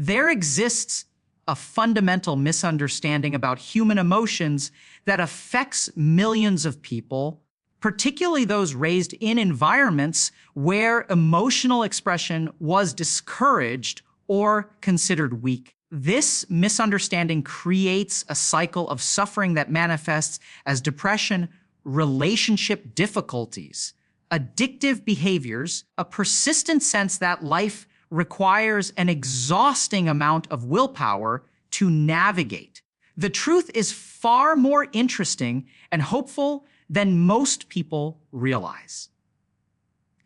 There exists a fundamental misunderstanding about human emotions that affects millions of people, particularly those raised in environments where emotional expression was discouraged or considered weak. This misunderstanding creates a cycle of suffering that manifests as depression, relationship difficulties, addictive behaviors, a persistent sense that life requires an exhausting amount of willpower to navigate. The truth is far more interesting and hopeful than most people realize.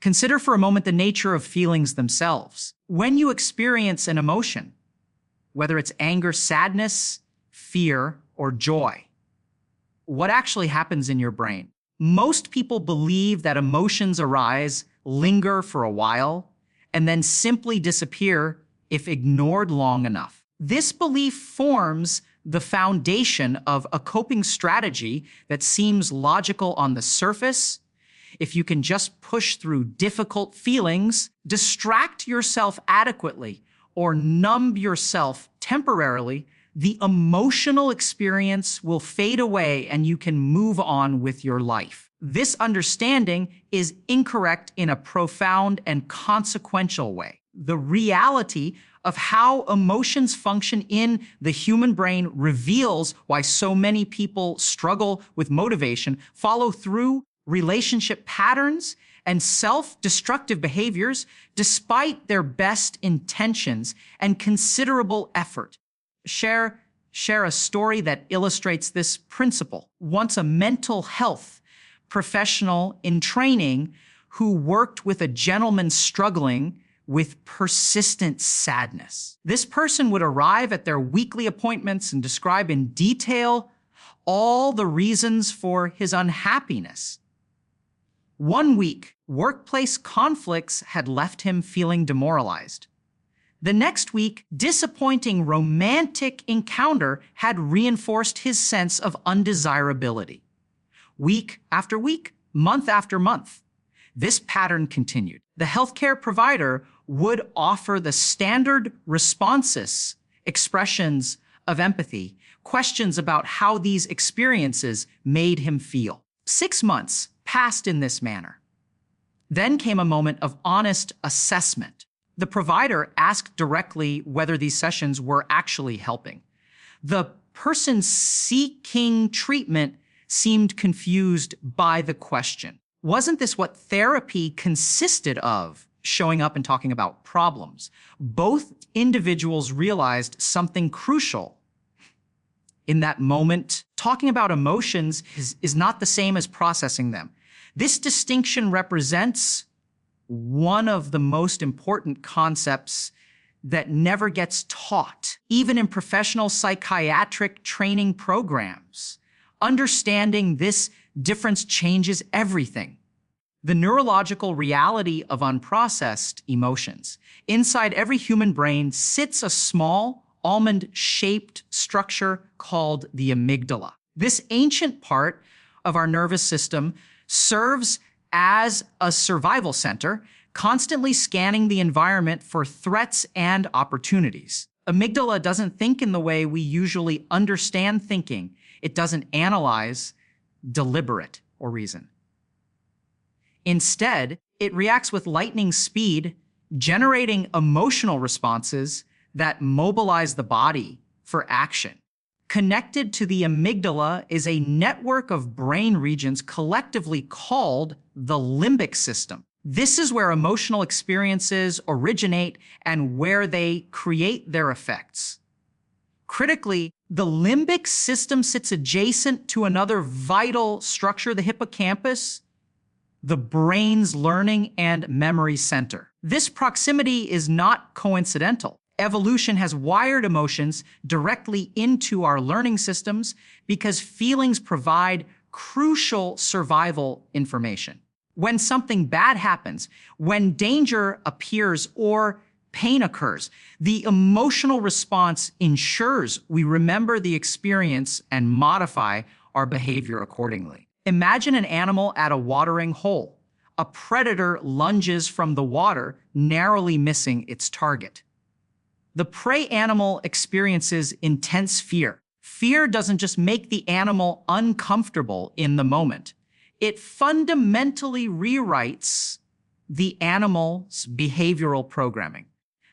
Consider for a moment the nature of feelings themselves. When you experience an emotion, whether it's anger, sadness, fear, or joy, what actually happens in your brain? Most people believe that emotions arise, linger for a while, and then simply disappear if ignored long enough. This belief forms the foundation of a coping strategy that seems logical on the surface. If you can just push through difficult feelings, distract yourself adequately, or numb yourself temporarily, the emotional experience will fade away and you can move on with your life. This understanding is incorrect in a profound and consequential way. The reality of how emotions function in the human brain reveals why so many people struggle with motivation, follow through relationship patterns, and self-destructive behaviors despite their best intentions and considerable effort. Share a story that illustrates this principle. Once a mental health professional in training who worked with a gentleman struggling with persistent sadness. This person would arrive at their weekly appointments and describe in detail all the reasons for his unhappiness. One week, workplace conflicts had left him feeling demoralized. The next week, disappointing romantic encounter had reinforced his sense of undesirability. Week after week, month after month, this pattern continued. The healthcare provider would offer the standard responses, expressions of empathy, questions about how these experiences made him feel. 6 months passed in this manner. Then came a moment of honest assessment. The provider asked directly whether these sessions were actually helping. The person seeking treatment seemed confused by the question. Wasn't this what therapy consisted of? Showing up and talking about problems. Both individuals realized something crucial. In that moment, talking about emotions is not the same as processing them. This distinction represents one of the most important concepts that never gets taught, even in professional psychiatric training programs. Understanding this difference changes everything. The neurological reality of unprocessed emotions. Inside every human brain sits a small, almond-shaped structure called the amygdala. This ancient part of our nervous system serves as a survival center, constantly scanning the environment for threats and opportunities. Amygdala doesn't think in the way we usually understand thinking. It doesn't analyze, deliberate, or reason. Instead, it reacts with lightning speed, generating emotional responses that mobilize the body for action. Connected to the amygdala is a network of brain regions collectively called the limbic system. This is where emotional experiences originate and where they create their effects. Critically, the limbic system sits adjacent to another vital structure, the hippocampus, the brain's learning and memory center. This proximity is not coincidental. Evolution has wired emotions directly into our learning systems because feelings provide crucial survival information. When something bad happens, when danger appears or pain occurs, the emotional response ensures we remember the experience and modify our behavior accordingly. Imagine an animal at a watering hole. A predator lunges from the water, narrowly missing its target. The prey animal experiences intense fear. Fear doesn't just make the animal uncomfortable in the moment. It fundamentally rewrites the animal's behavioral programming.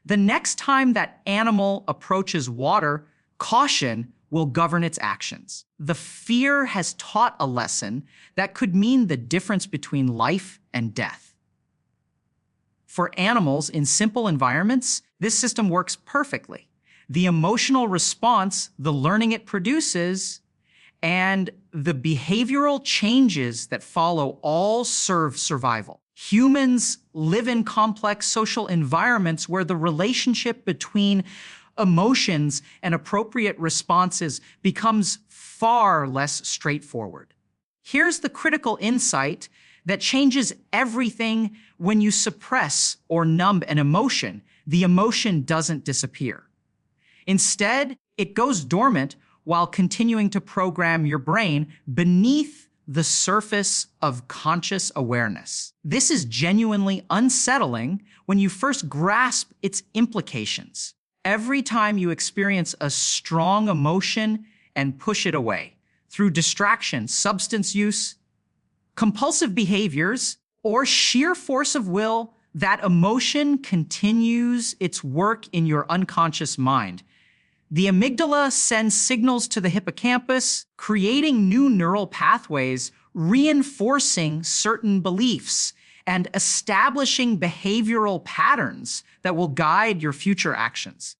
The next time that animal approaches water, caution will govern its actions. The fear has taught a lesson that could mean the difference between life and death. For animals in simple environments, this system works perfectly. The emotional response, the learning it produces, and the behavioral changes that follow all serve survival. Humans live in complex social environments where the relationship between emotions and appropriate responses becomes far less straightforward. Here's the critical insight that changes everything. When you suppress or numb an emotion, the emotion doesn't disappear. Instead, it goes dormant while continuing to program your brain beneath the surface of conscious awareness. This is genuinely unsettling when you first grasp its implications. Every time you experience a strong emotion and push it away through distraction, substance use, compulsive behaviors, or sheer force of will, that emotion continues its work in your unconscious mind. The amygdala sends signals to the hippocampus, creating new neural pathways, reinforcing certain beliefs, and establishing behavioral patterns that will guide your future actions.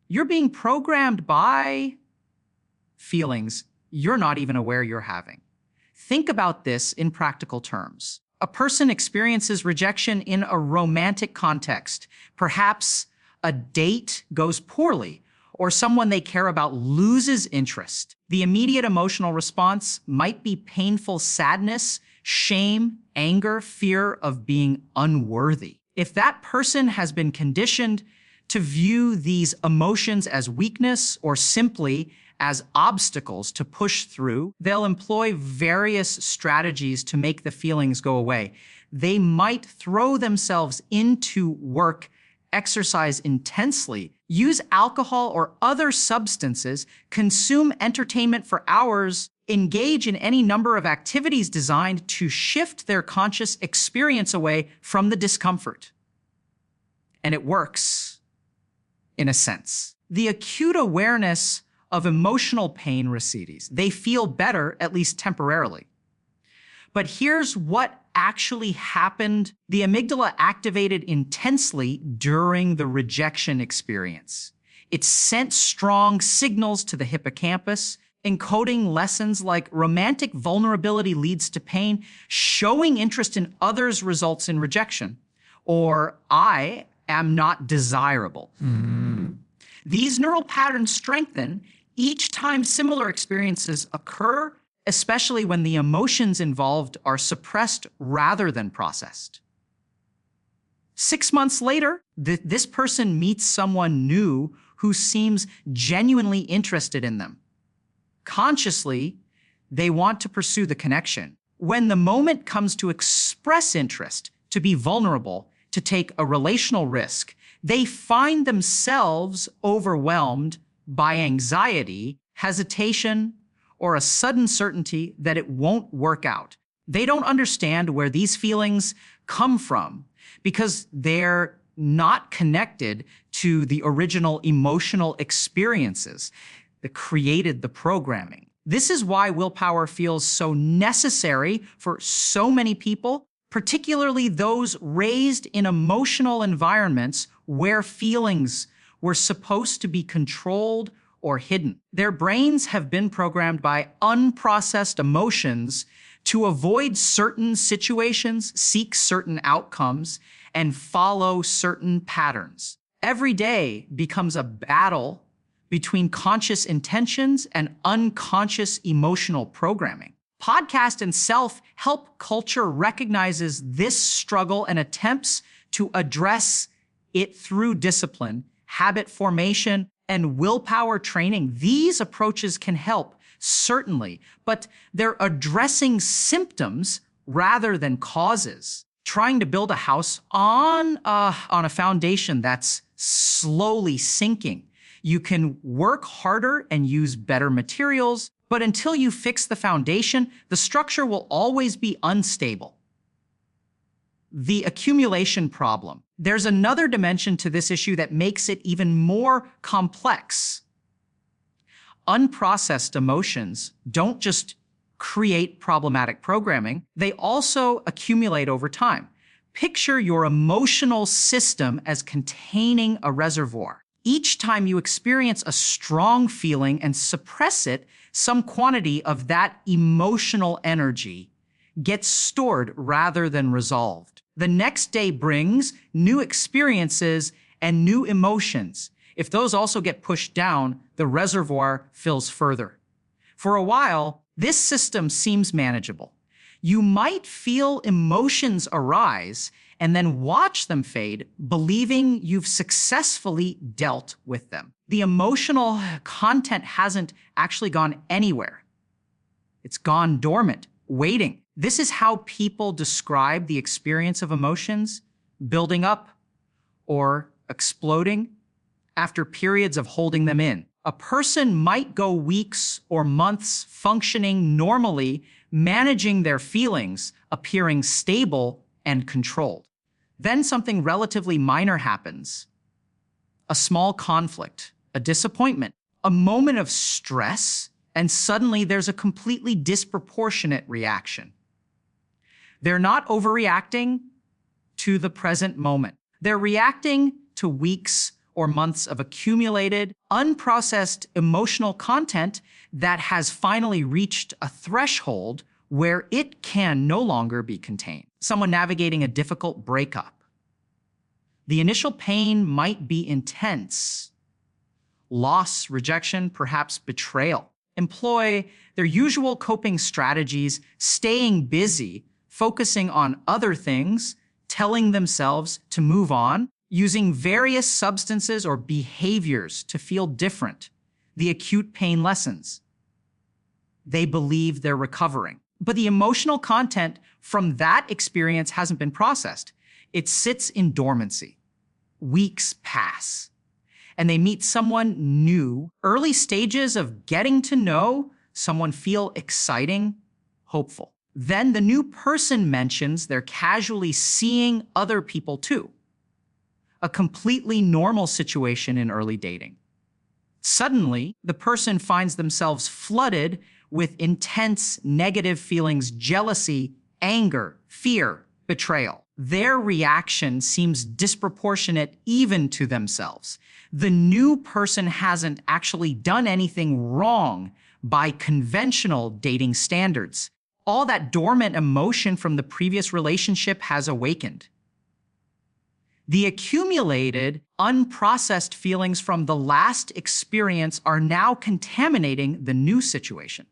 You're being programmed by feelings you're not even aware you're having. Think about this in practical terms. A person experiences rejection in a romantic context. Perhaps a date goes poorly, or someone they care about loses interest. The immediate emotional response might be painful sadness, shame, anger, fear of being unworthy. If that person has been conditioned to view these emotions as weakness or simply as obstacles to push through, they'll employ various strategies to make the feelings go away. They might throw themselves into work, exercise intensely, use alcohol or other substances, consume entertainment for hours, engage in any number of activities designed to shift their conscious experience away from the discomfort. And it works, in a sense. The acute awareness of emotional pain recedes. They feel better, at least temporarily. But here's what actually happened. The amygdala activated intensely during the rejection experience. It sent strong signals to the hippocampus, encoding lessons like romantic vulnerability leads to pain, showing interest in others results in rejection, or I am not desirable. These neural patterns strengthen each time similar experiences occur, especially when the emotions involved are suppressed rather than processed. 6 months later, this person meets someone new who seems genuinely interested in them. Consciously, they want to pursue the connection. When the moment comes to express interest, to be vulnerable, to take a relational risk, they find themselves overwhelmed by anxiety, hesitation, or a sudden certainty that it won't work out. They don't understand where these feelings come from because they're not connected to the original emotional experiences that created the programming. This is why willpower feels so necessary for so many people, particularly those raised in emotional environments where feelings were supposed to be controlled or hidden. Their brains have been programmed by unprocessed emotions to avoid certain situations, seek certain outcomes, and follow certain patterns. Every day becomes a battle between conscious intentions and unconscious emotional programming. Podcast and self-help culture recognizes this struggle and attempts to address it through discipline, habit formation, and willpower training. These approaches can help, certainly, but they're addressing symptoms rather than causes. Trying to build a house on a foundation that's slowly sinking. You can work harder and use better materials, but until you fix the foundation, the structure will always be unstable. The accumulation problem. There's another dimension to this issue that makes it even more complex. Unprocessed emotions don't just create problematic programming, they also accumulate over time. Picture your emotional system as containing a reservoir. Each time you experience a strong feeling and suppress it, some quantity of that emotional energy gets stored rather than resolved. The next day brings new experiences and new emotions. If those also get pushed down, the reservoir fills further. For a while, this system seems manageable. You might feel emotions arise and then watch them fade, believing you've successfully dealt with them. The emotional content hasn't actually gone anywhere. It's gone dormant, waiting. This is how people describe the experience of emotions building up or exploding after periods of holding them in. A person might go weeks or months functioning normally, managing their feelings, appearing stable and controlled. Then something relatively minor happens. A small conflict, a disappointment, a moment of stress, and suddenly there's a completely disproportionate reaction. They're not overreacting to the present moment. They're reacting to weeks or months of accumulated, unprocessed emotional content that has finally reached a threshold where it can no longer be contained. Someone navigating a difficult breakup. The initial pain might be intense. Loss, rejection, perhaps betrayal. Employ their usual coping strategies, staying busy, focusing on other things, telling themselves to move on, using various substances or behaviors to feel different. The acute pain lessens. They believe they're recovering. But the emotional content from that experience hasn't been processed. It sits in dormancy. Weeks pass, and they meet someone new. Early stages of getting to know someone feel exciting, hopeful. Then the new person mentions they're casually seeing other people too. A completely normal situation in early dating. Suddenly, the person finds themselves flooded with intense negative feelings, jealousy, anger, fear, betrayal. Their reaction seems disproportionate even to themselves. The new person hasn't actually done anything wrong by conventional dating standards. All that dormant emotion from the previous relationship has awakened. The accumulated, unprocessed feelings from the last experience are now contaminating the new situation.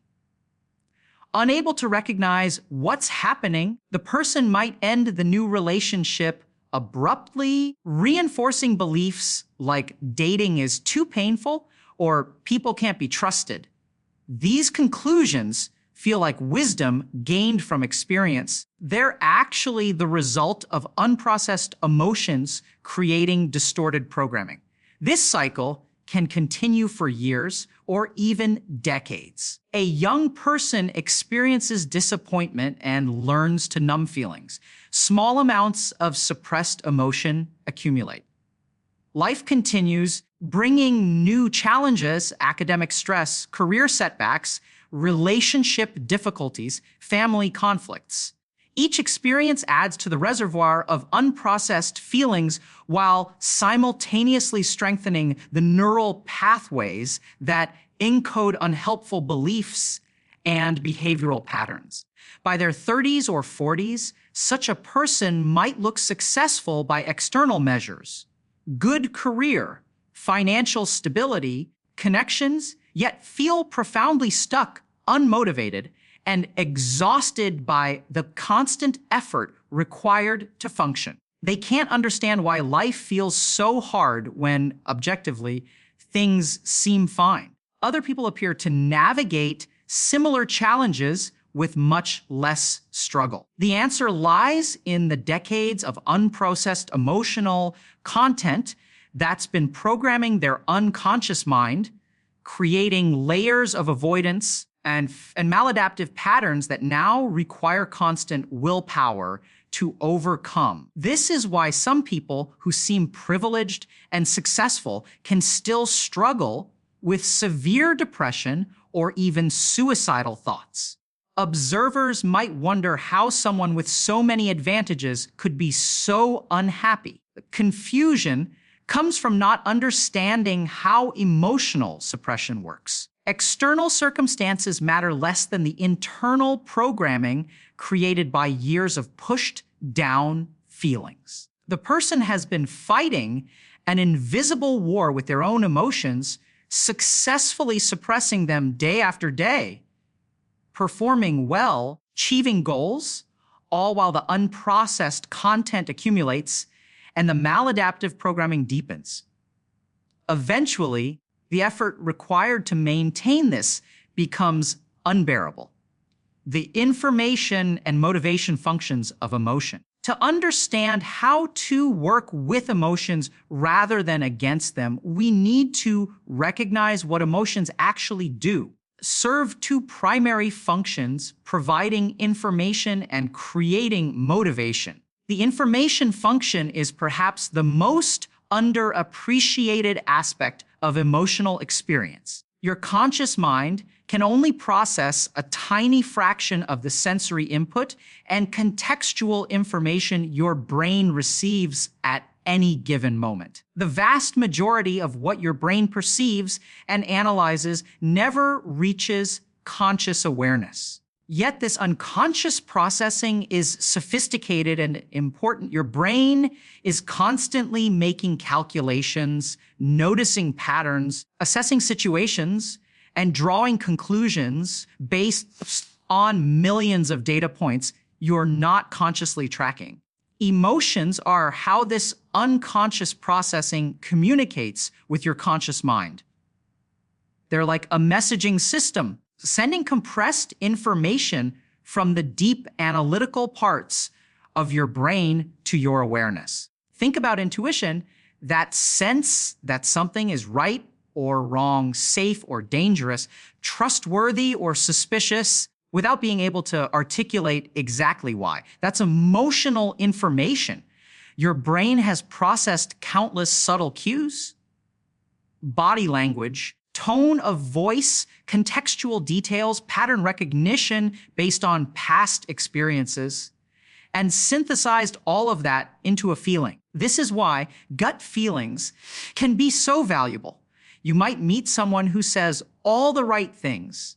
Unable to recognize what's happening, the person might end the new relationship abruptly, reinforcing beliefs like dating is too painful or people can't be trusted. These conclusions feel like wisdom gained from experience. They're actually the result of unprocessed emotions creating distorted programming. This cycle can continue for years or even decades. A young person experiences disappointment and learns to numb feelings. Small amounts of suppressed emotion accumulate. Life continues, bringing new challenges, academic stress, career setbacks, relationship difficulties, family conflicts. Each experience adds to the reservoir of unprocessed feelings while simultaneously strengthening the neural pathways that encode unhelpful beliefs and behavioral patterns. By their 30s or 40s, such a person might look successful by external measures. Good career, financial stability, connections, yet feel profoundly stuck, unmotivated, and exhausted by the constant effort required to function. They can't understand why life feels so hard when, objectively, things seem fine. Other people appear to navigate similar challenges with much less struggle. The answer lies in the decades of unprocessed emotional content that's been programming their unconscious mind, creating layers of avoidance and maladaptive patterns that now require constant willpower to overcome. This is why some people who seem privileged and successful can still struggle with severe depression or even suicidal thoughts. Observers might wonder how someone with so many advantages could be so unhappy. Confusion comes from not understanding how emotional suppression works. External circumstances matter less than the internal programming created by years of pushed down feelings. The person has been fighting an invisible war with their own emotions, successfully suppressing them day after day, performing well, achieving goals, all while the unprocessed content accumulates and the maladaptive programming deepens. Eventually, the effort required to maintain this becomes unbearable. The information and motivation functions of emotion. To understand how to work with emotions rather than against them, we need to recognize what emotions actually do. Serve two primary functions, providing information and creating motivation. The information function is perhaps the most underappreciated aspect of emotional experience. Your conscious mind can only process a tiny fraction of the sensory input and contextual information your brain receives at any given moment. The vast majority of what your brain perceives and analyzes never reaches conscious awareness. Yet this unconscious processing is sophisticated and important. Your brain is constantly making calculations, noticing patterns, assessing situations, and drawing conclusions based on millions of data points you're not consciously tracking. Emotions are how this unconscious processing communicates with your conscious mind. They're like a messaging system, sending compressed information from the deep analytical parts of your brain to your awareness. Think about intuition, that sense that something is right or wrong, safe or dangerous, trustworthy or suspicious, without being able to articulate exactly why. That's emotional information. Your brain has processed countless subtle cues, body language, tone of voice, contextual details, pattern recognition based on past experiences, and synthesized all of that into a feeling. This is why gut feelings can be so valuable. You might meet someone who says all the right things,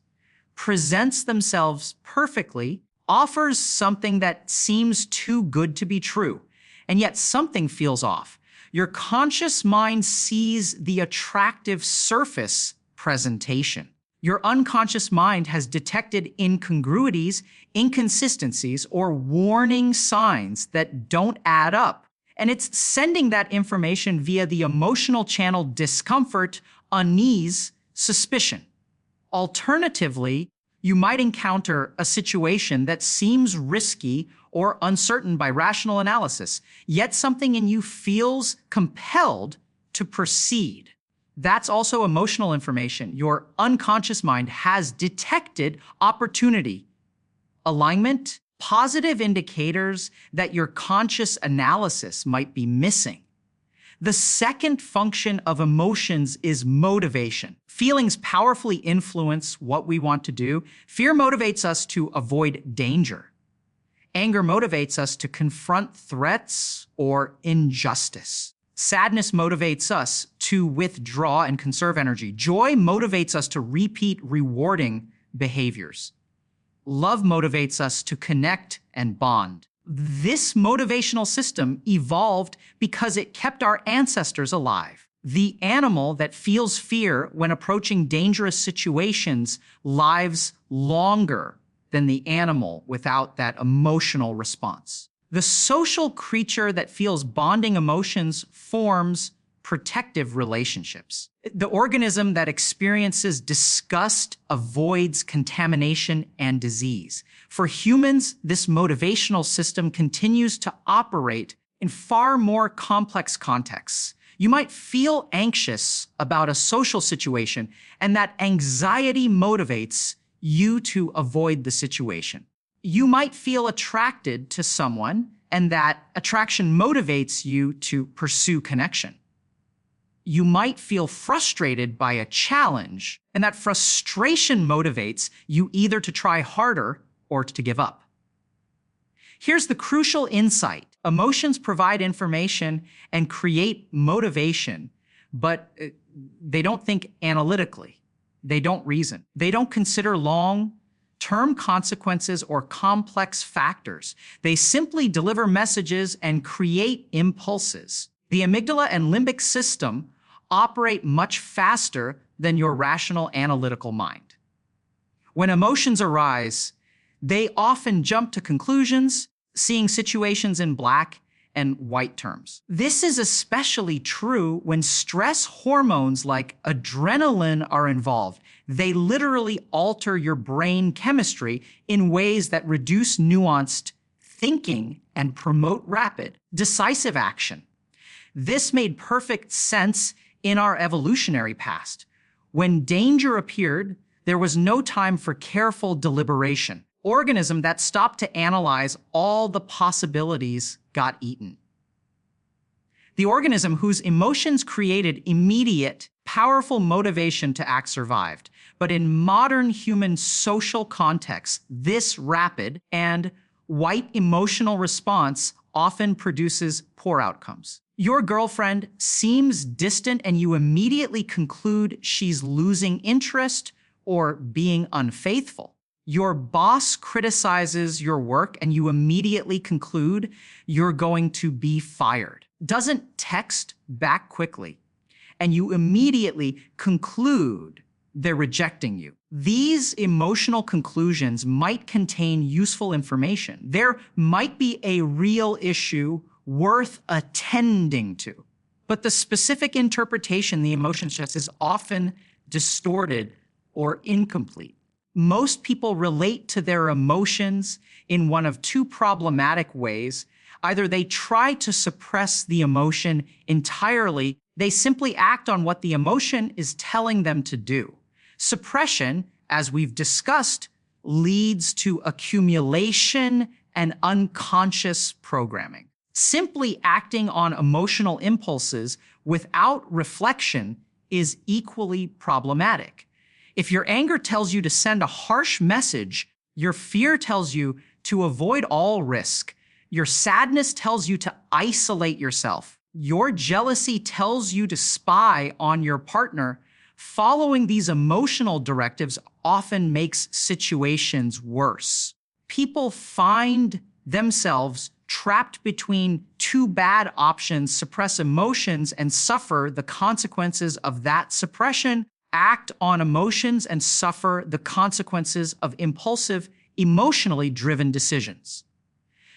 presents themselves perfectly, offers something that seems too good to be true, and yet something feels off. Your conscious mind sees the attractive surface presentation. Your unconscious mind has detected incongruities, inconsistencies, or warning signs that don't add up. And it's sending that information via the emotional channel discomfort, unease, suspicion. Alternatively, you might encounter a situation that seems risky or uncertain by rational analysis, yet something in you feels compelled to proceed. That's also emotional information. Your unconscious mind has detected opportunity, alignment, positive indicators that your conscious analysis might be missing. The second function of emotions is motivation. Feelings powerfully influence what we want to do. Fear motivates us to avoid danger. Anger motivates us to confront threats or injustice. Sadness motivates us to withdraw and conserve energy. Joy motivates us to repeat rewarding behaviors. Love motivates us to connect and bond. This motivational system evolved because it kept our ancestors alive. The animal that feels fear when approaching dangerous situations lives longer than the animal without that emotional response. The social creature that feels bonding emotions forms protective relationships. The organism that experiences disgust avoids contamination and disease. For humans, this motivational system continues to operate in far more complex contexts. You might feel anxious about a social situation, and that anxiety motivates you to avoid the situation. You might feel attracted to someone, and that attraction motivates you to pursue connection. You might feel frustrated by a challenge, and that frustration motivates you either to try harder or to give up. Here's the crucial insight. Emotions provide information and create motivation, but they don't think analytically. They don't reason. They don't consider long-term consequences or complex factors. They simply deliver messages and create impulses. The amygdala and limbic system operate much faster than your rational analytical mind. When emotions arise, they often jump to conclusions, seeing situations in black and white terms. This is especially true when stress hormones like adrenaline are involved. They literally alter your brain chemistry in ways that reduce nuanced thinking and promote rapid, decisive action. This made perfect sense in our evolutionary past. When danger appeared, there was no time for careful deliberation. Organism that stopped to analyze all the possibilities got eaten. The organism whose emotions created immediate, powerful motivation to act survived. But in modern human social contexts, this rapid and white emotional response often produces poor outcomes. Your girlfriend seems distant and you immediately conclude she's losing interest or being unfaithful. Your boss criticizes your work and you immediately conclude you're going to be fired. Doesn't text back quickly and you immediately conclude they're rejecting you. These emotional conclusions might contain useful information. There might be a real issue worth attending to. But the specific interpretation the emotion suggests is often distorted or incomplete. Most people relate to their emotions in one of two problematic ways. Either they try to suppress the emotion entirely, they simply act on what the emotion is telling them to do. Suppression, as we've discussed, leads to accumulation and unconscious programming. Simply acting on emotional impulses without reflection is equally problematic. If your anger tells you to send a harsh message, your fear tells you to avoid all risk. Your sadness tells you to isolate yourself. Your jealousy tells you to spy on your partner. Following these emotional directives often makes situations worse. People find themselves trapped between two bad options, suppress emotions and suffer the consequences of that suppression, act on emotions and suffer the consequences of impulsive, emotionally driven decisions.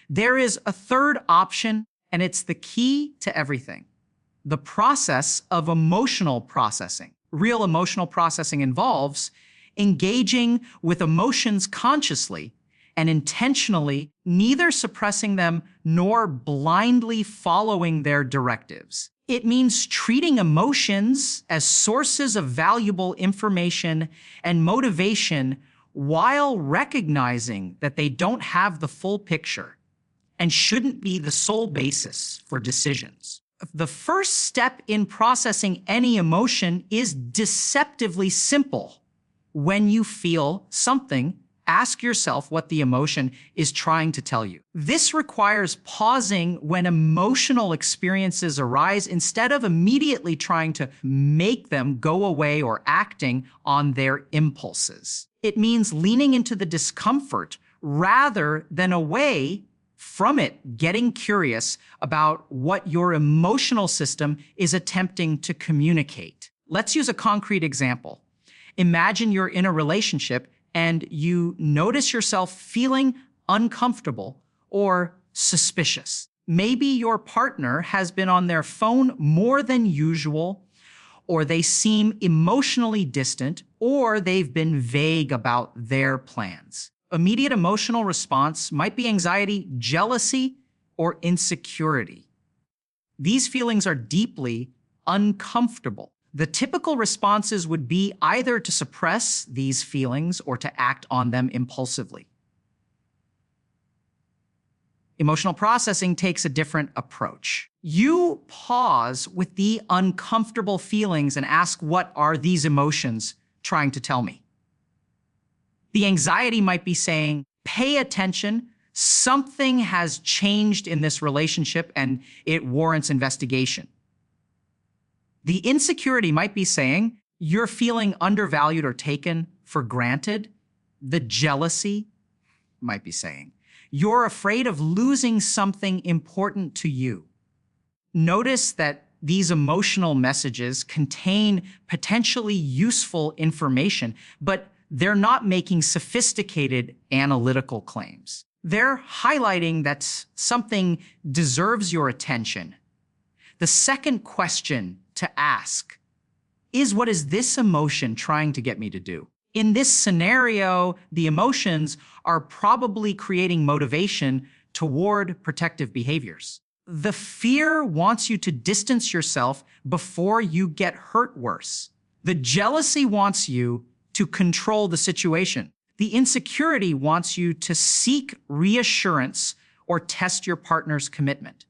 There is a third option, and it's the key to everything: the process of emotional processing. Real emotional processing involves engaging with emotions consciously and intentionally, neither suppressing them nor blindly following their directives. It means treating emotions as sources of valuable information and motivation while recognizing that they don't have the full picture and shouldn't be the sole basis for decisions. The first step in processing any emotion is deceptively simple. When you feel something, ask yourself what the emotion is trying to tell you. This requires pausing when emotional experiences arise instead of immediately trying to make them go away or acting on their impulses. It means leaning into the discomfort rather than away from it, getting curious about what your emotional system is attempting to communicate. Let's use a concrete example. Imagine you're in a relationship and you notice yourself feeling uncomfortable or suspicious. Maybe your partner has been on their phone more than usual, or they seem emotionally distant, or they've been vague about their plans. Immediate emotional response might be anxiety, jealousy, or insecurity. These feelings are deeply uncomfortable. The typical responses would be either to suppress these feelings or to act on them impulsively. Emotional processing takes a different approach. You pause with the uncomfortable feelings and ask, what are these emotions trying to tell me? The anxiety might be saying, pay attention, something has changed in this relationship and it warrants investigation. The insecurity might be saying, you're feeling undervalued or taken for granted. The jealousy might be saying, you're afraid of losing something important to you. Notice that these emotional messages contain potentially useful information, but they're not making sophisticated analytical claims. They're highlighting that something deserves your attention. The second question to ask is, what is this emotion trying to get me to do? In this scenario, the emotions are probably creating motivation toward protective behaviors. The fear wants you to distance yourself before you get hurt worse. The jealousy wants you to control the situation. The insecurity wants you to seek reassurance or test your partner's commitment.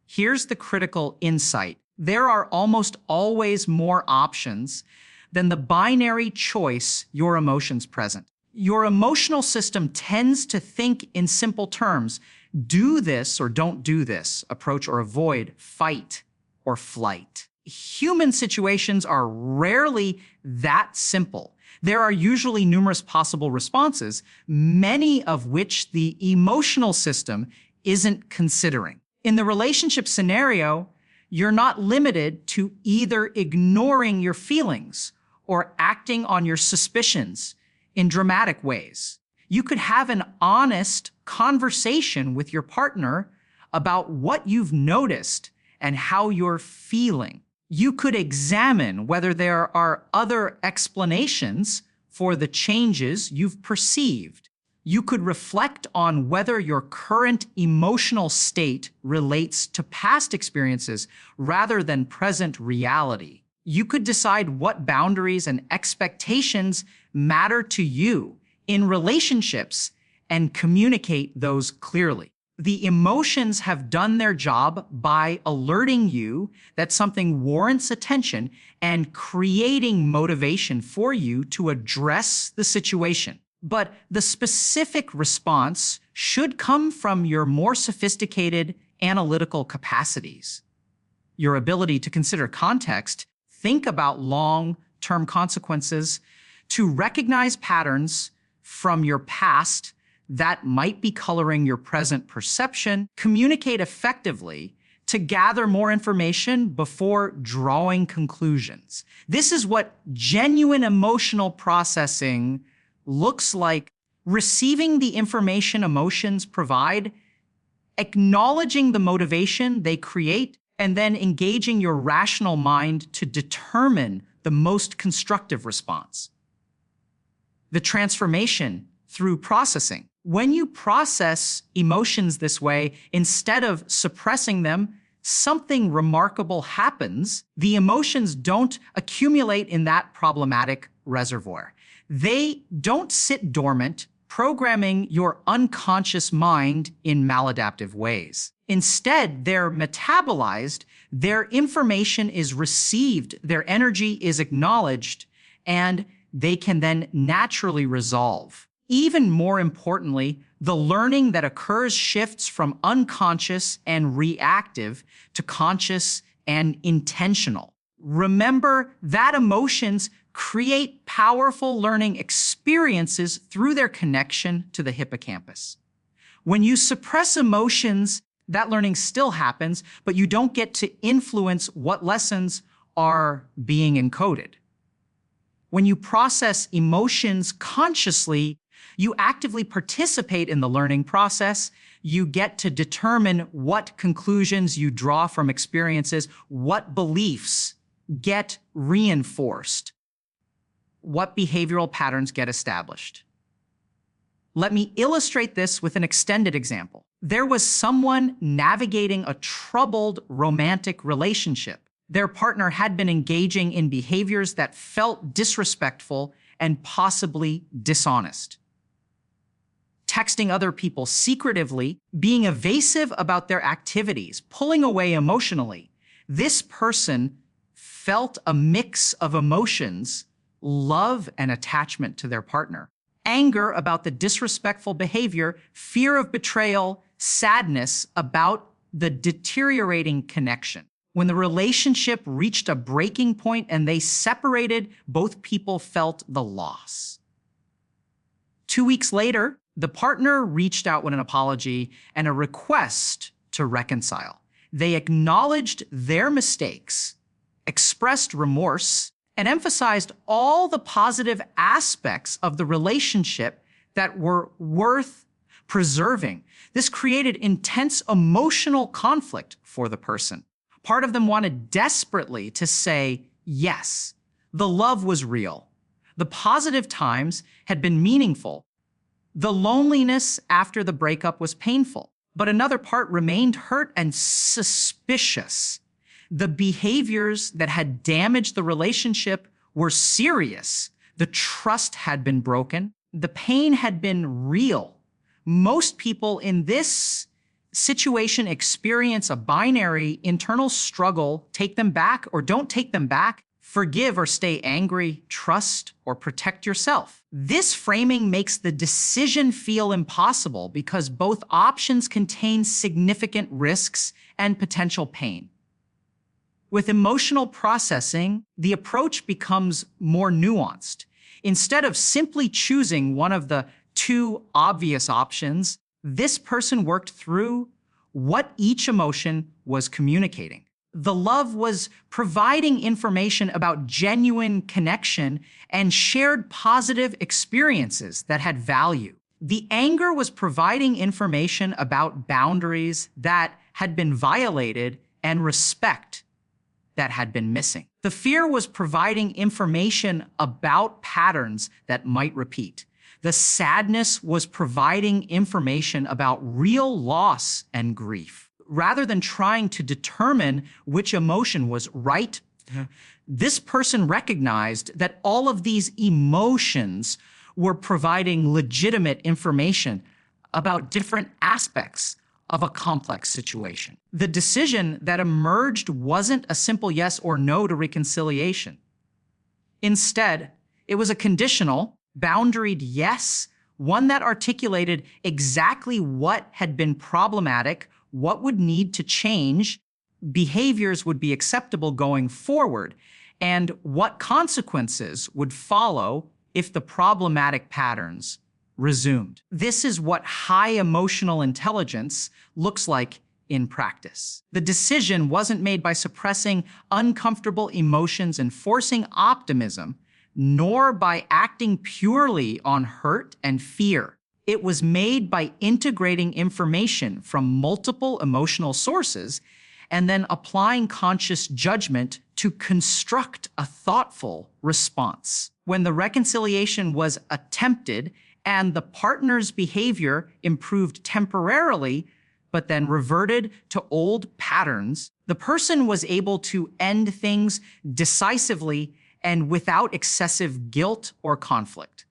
Here's the critical insight. There are almost always more options than the binary choice your emotions present. Your emotional system tends to think in simple terms: do this or don't do this, approach or avoid, fight or flight. Human situations are rarely that simple. There are usually numerous possible responses, many of which the emotional system isn't considering. In the relationship scenario, you're not limited to either ignoring your feelings or acting on your suspicions in dramatic ways. You could have an honest conversation with your partner about what you've noticed and how you're feeling. You could examine whether there are other explanations for the changes you've perceived. You could reflect on whether your current emotional state relates to past experiences rather than present reality. You could decide what boundaries and expectations matter to you in relationships and communicate those clearly. The emotions have done their job by alerting you that something warrants attention and creating motivation for you to address the situation. But the specific response should come from your more sophisticated analytical capacities. Your ability to consider context, think about long-term consequences, to recognize patterns from your past that might be coloring your present perception, communicate effectively to gather more information before drawing conclusions. This is what genuine emotional processing looks like: receiving the information emotions provide, acknowledging the motivation they create, and then engaging your rational mind to determine the most constructive response. The transformation through processing. When you process emotions this way, instead of suppressing them, something remarkable happens. The emotions don't accumulate in that problematic reservoir. They don't sit dormant, programming your unconscious mind in maladaptive ways. Instead, they're metabolized, their information is received, their energy is acknowledged, and they can then naturally resolve. Even more importantly, the learning that occurs shifts from unconscious and reactive to conscious and intentional. Remember that emotions create powerful learning experiences through their connection to the hippocampus. When you suppress emotions, that learning still happens, but you don't get to influence what lessons are being encoded. When you process emotions consciously, you actively participate in the learning process. You get to determine what conclusions you draw from experiences, what beliefs get reinforced, what behavioral patterns get established. Let me illustrate this with an extended example. There was someone navigating a troubled romantic relationship. their partner had been engaging in behaviors that felt disrespectful and possibly dishonest. Texting other people secretively, being evasive about their activities, pulling away emotionally. This person felt a mix of emotions, love and attachment to their partner, anger about the disrespectful behavior, fear of betrayal, sadness about the deteriorating connection. When the relationship reached a breaking point and they separated, both people felt the loss. 2 weeks later, the partner reached out with an apology and a request to reconcile. They acknowledged their mistakes, expressed remorse, and emphasized all the positive aspects of the relationship that were worth preserving. This created intense emotional conflict for the person. Part of them wanted desperately to say, yes, the love was real. The positive times had been meaningful. The loneliness after the breakup was painful. But another part remained hurt and suspicious. The behaviors that had damaged the relationship were serious. The trust had been broken. The pain had been real. Most people in this situation experience a binary internal struggle: take them back or don't take them back, forgive or stay angry, trust or protect yourself. This framing makes the decision feel impossible because both options contain significant risks and potential pain. With emotional processing, the approach becomes more nuanced. Instead of simply choosing one of the two obvious options, this person worked through what each emotion was communicating. The love was providing information about genuine connection and shared positive experiences that had value. The anger was providing information about boundaries that had been violated and respect that had been missing. The fear was providing information about patterns that might repeat. The sadness was providing information about real loss and grief. Rather than trying to determine which emotion was right, this person recognized that all of these emotions were providing legitimate information about different aspects of a complex situation. The decision that emerged wasn't a simple yes or no to reconciliation. Instead, it was a conditional, boundaried yes, one that articulated exactly what had been problematic, what would need to change, behaviors would be acceptable going forward, and what consequences would follow if the problematic patterns resumed. This is what high emotional intelligence looks like in practice. The decision wasn't made by suppressing uncomfortable emotions and forcing optimism, nor by acting purely on hurt and fear. It was made by integrating information from multiple emotional sources and then applying conscious judgment to construct a thoughtful response. When the reconciliation was attempted and the partner's behavior improved temporarily, but then reverted to old patterns, the person was able to end things decisively and without excessive guilt or conflict.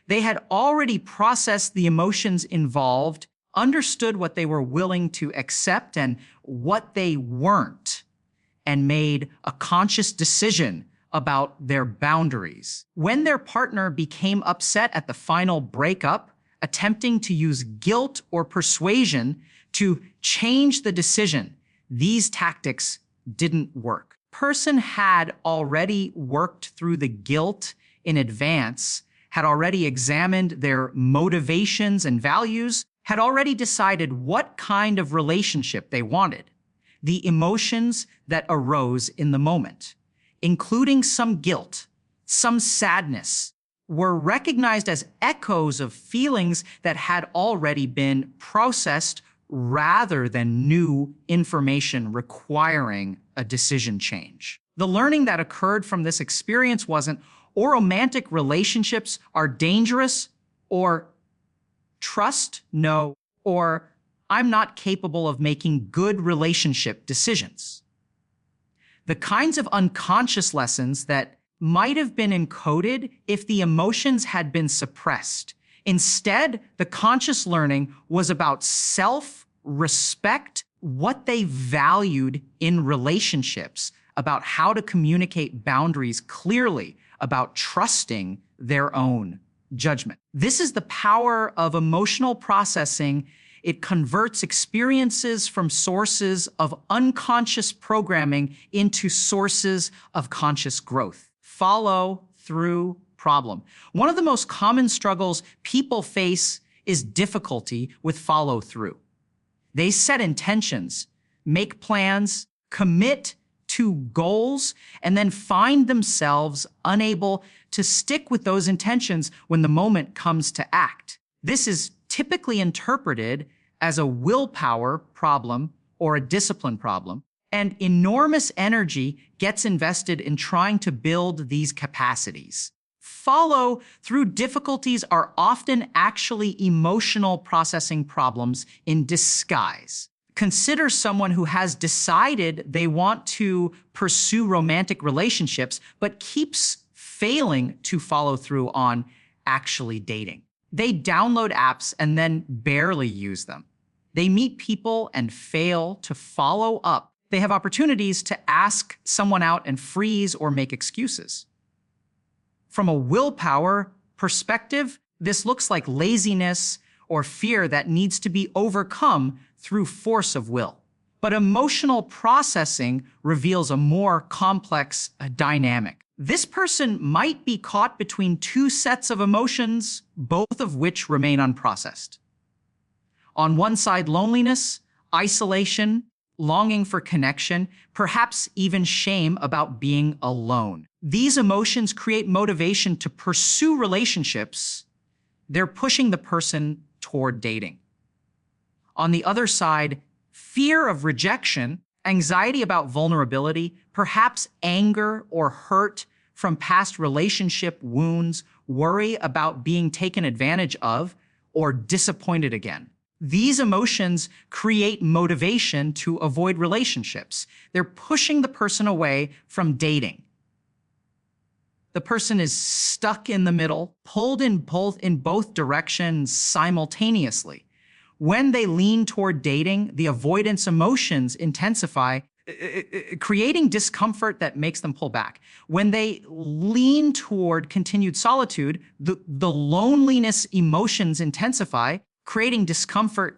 They had already processed the emotions involved, understood what they were willing to accept and what they weren't, and made a conscious decision about their boundaries. When their partner became upset at the final breakup, attempting to use guilt or persuasion to change the decision, these tactics didn't work. Person had already worked through the guilt in advance, had already examined their motivations and values, had already decided what kind of relationship they wanted. The emotions that arose in the moment, including some guilt, some sadness, were recognized as echoes of feelings that had already been processed rather than new information requiring a decision change. The learning that occurred from this experience wasn't, or romantic relationships are dangerous, or trust, no, or I'm not capable of making good relationship decisions. The kinds of unconscious lessons that might have been encoded if the emotions had been suppressed. Instead, the conscious learning was about self-respect, what they valued in relationships, about how to communicate boundaries clearly, about trusting their own judgment. This is the power of emotional processing. It converts experiences from sources of unconscious programming into sources of conscious growth. Follow through problem. One of the most common struggles people face is difficulty with follow through. They set intentions, make plans, commit to goals, and then find themselves unable to stick with those intentions when the moment comes to act. This is typically interpreted as a willpower problem or a discipline problem, and enormous energy gets invested in trying to build these capacities. Follow through difficulties are often actually emotional processing problems in disguise. Consider someone who has decided they want to pursue romantic relationships, but keeps failing to follow through on actually dating. They download apps and then barely use them. They meet people and fail to follow up. They have opportunities to ask someone out and freeze or make excuses. From a willpower perspective, this looks like laziness or fear that needs to be overcome through force of will. But emotional processing reveals a more complex dynamic. This person might be caught between two sets of emotions, both of which remain unprocessed. On one side, loneliness, isolation, longing for connection, perhaps even shame about being alone. These emotions create motivation to pursue relationships. They're pushing the person toward dating. On the other side, fear of rejection, anxiety about vulnerability, perhaps anger or hurt from past relationship wounds, worry about being taken advantage of or disappointed again. These emotions create motivation to avoid relationships. They're pushing the person away from dating. The person is stuck in the middle, pulled in both directions simultaneously. When they lean toward dating, the avoidance emotions intensify, creating discomfort that makes them pull back. When they lean toward continued solitude, the loneliness emotions intensify, creating discomfort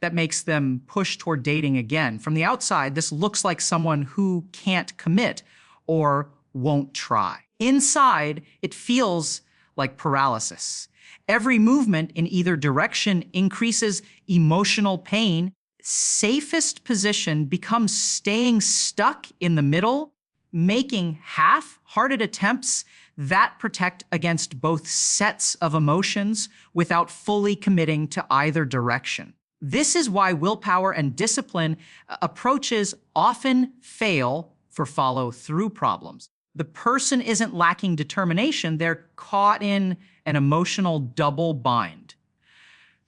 that makes them push toward dating again. From the outside, this looks like someone who can't commit or won't try. Inside, it feels like paralysis. Every movement in either direction increases emotional pain. Safest position becomes staying stuck in the middle, making half-hearted attempts that protect against both sets of emotions without fully committing to either direction. This is why willpower and discipline approaches often fail for follow-through problems. The person isn't lacking determination, they're caught in an emotional double bind.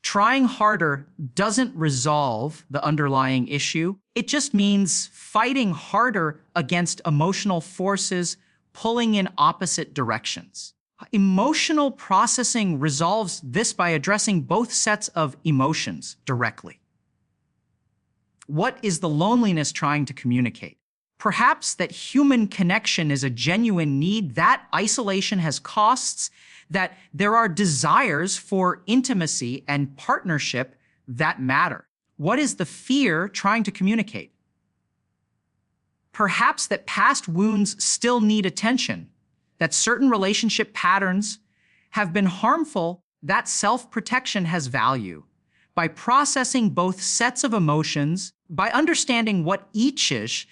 Trying harder doesn't resolve the underlying issue. It just means fighting harder against emotional forces pulling in opposite directions. Emotional processing resolves this by addressing both sets of emotions directly. What is the loneliness trying to communicate? Perhaps that human connection is a genuine need, that isolation has costs, that there are desires for intimacy and partnership that matter. What is the fear trying to communicate? Perhaps that past wounds still need attention, that certain relationship patterns have been harmful, that self-protection has value. By processing both sets of emotions, by understanding what each is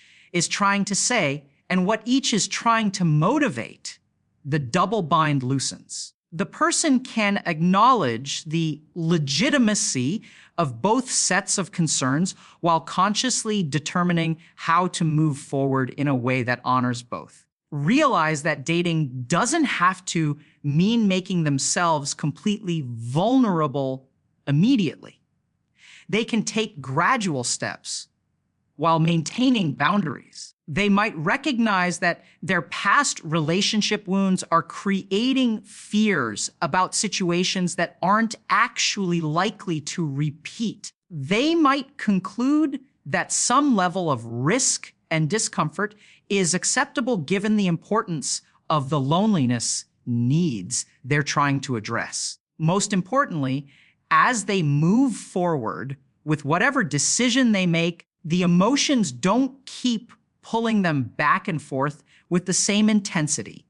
trying to say and what each is trying to motivate, the double bind loosens. The person can acknowledge the legitimacy of both sets of concerns while consciously determining how to move forward in a way that honors both. Realize that dating doesn't have to mean making themselves completely vulnerable immediately. They can take gradual steps while maintaining boundaries. They might recognize that their past relationship wounds are creating fears about situations that aren't actually likely to repeat. They might conclude that some level of risk and discomfort is acceptable given the importance of the loneliness needs they're trying to address. Most importantly, as they move forward with whatever decision they make, the emotions don't keep pulling them back and forth with the same intensity.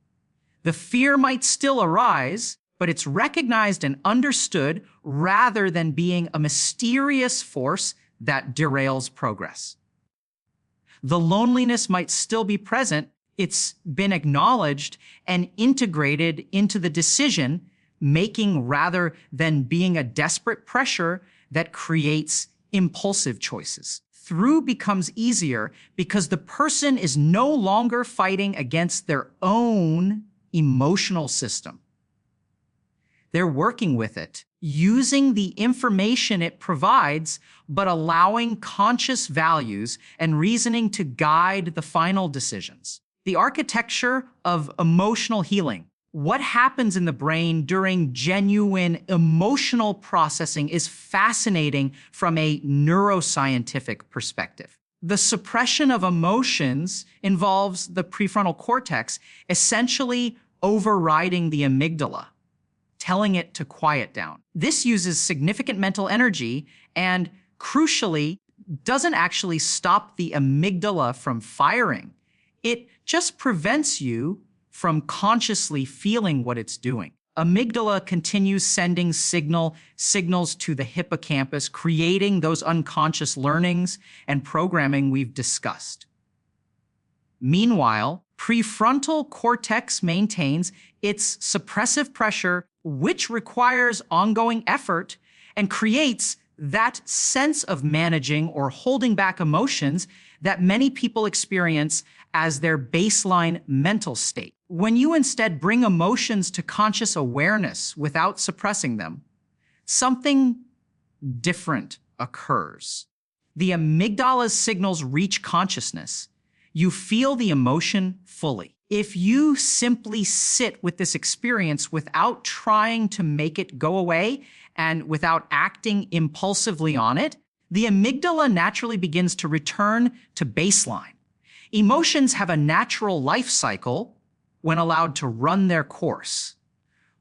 The fear might still arise, but it's recognized and understood rather than being a mysterious force that derails progress. The loneliness might still be present. It's been acknowledged and integrated into the decision making rather than being a desperate pressure that creates impulsive choices. Through becomes easier because the person is no longer fighting against their own emotional system. They're working with it, using the information it provides, but allowing conscious values and reasoning to guide the final decisions. The architecture of emotional healing. What happens in the brain during genuine emotional processing is fascinating from a neuroscientific perspective. The suppression of emotions involves the prefrontal cortex essentially overriding the amygdala, telling it to quiet down. This uses significant mental energy and, crucially, doesn't actually stop the amygdala from firing. It just prevents you from consciously feeling what it's doing. Amygdala continues sending signals to the hippocampus, creating those unconscious learnings and programming we've discussed. Meanwhile, prefrontal cortex maintains its suppressive pressure, which requires ongoing effort and creates that sense of managing or holding back emotions that many people experience as their baseline mental state. When you instead bring emotions to conscious awareness without suppressing them, something different occurs. The amygdala's signals reach consciousness. You feel the emotion fully. If you simply sit with this experience without trying to make it go away and without acting impulsively on it, the amygdala naturally begins to return to baseline. Emotions have a natural life cycle when allowed to run their course.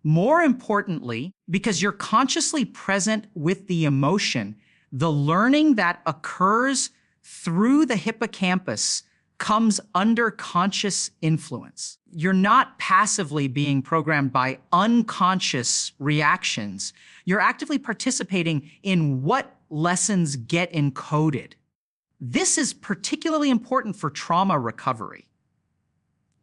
More importantly, because you're consciously present with the emotion, the learning that occurs through the hippocampus comes under conscious influence. You're not passively being programmed by unconscious reactions. You're actively participating in what lessons get encoded. This is particularly important for trauma recovery.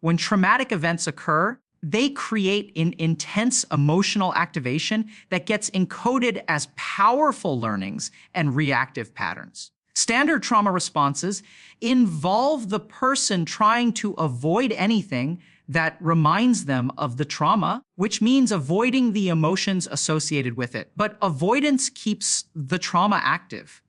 When traumatic events occur, they create an intense emotional activation that gets encoded as powerful learnings and reactive patterns. Standard trauma responses involve the person trying to avoid anything that reminds them of the trauma, which means avoiding the emotions associated with it. But avoidance keeps the trauma active.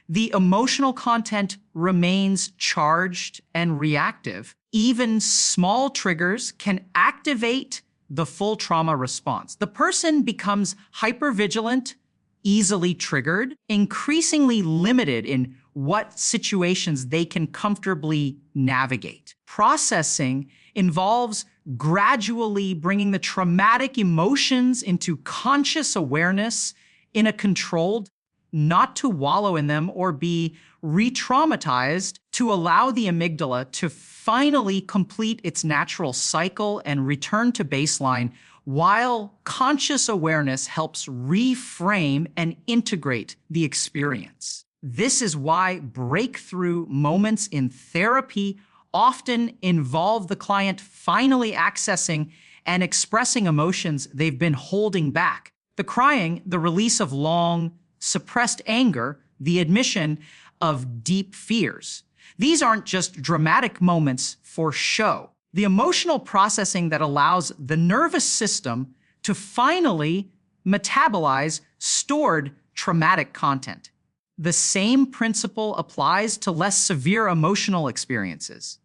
The emotional content remains charged and reactive. Even small triggers can activate the full trauma response. The person becomes hypervigilant, easily triggered, increasingly limited in what situations they can comfortably navigate. Processing involves gradually bringing the traumatic emotions into conscious awareness in a controlled, not to wallow in them or be re-traumatized, to allow the amygdala to finally complete its natural cycle and return to baseline, while conscious awareness helps reframe and integrate the experience. This is why breakthrough moments in therapy often involve the client finally accessing and expressing emotions they've been holding back. The crying, the release of long, suppressed anger, the admission of deep fears. These aren't just dramatic moments for show. The emotional processing that allows the nervous system to finally metabolize stored traumatic content. The same principle applies to less severe emotional experiences.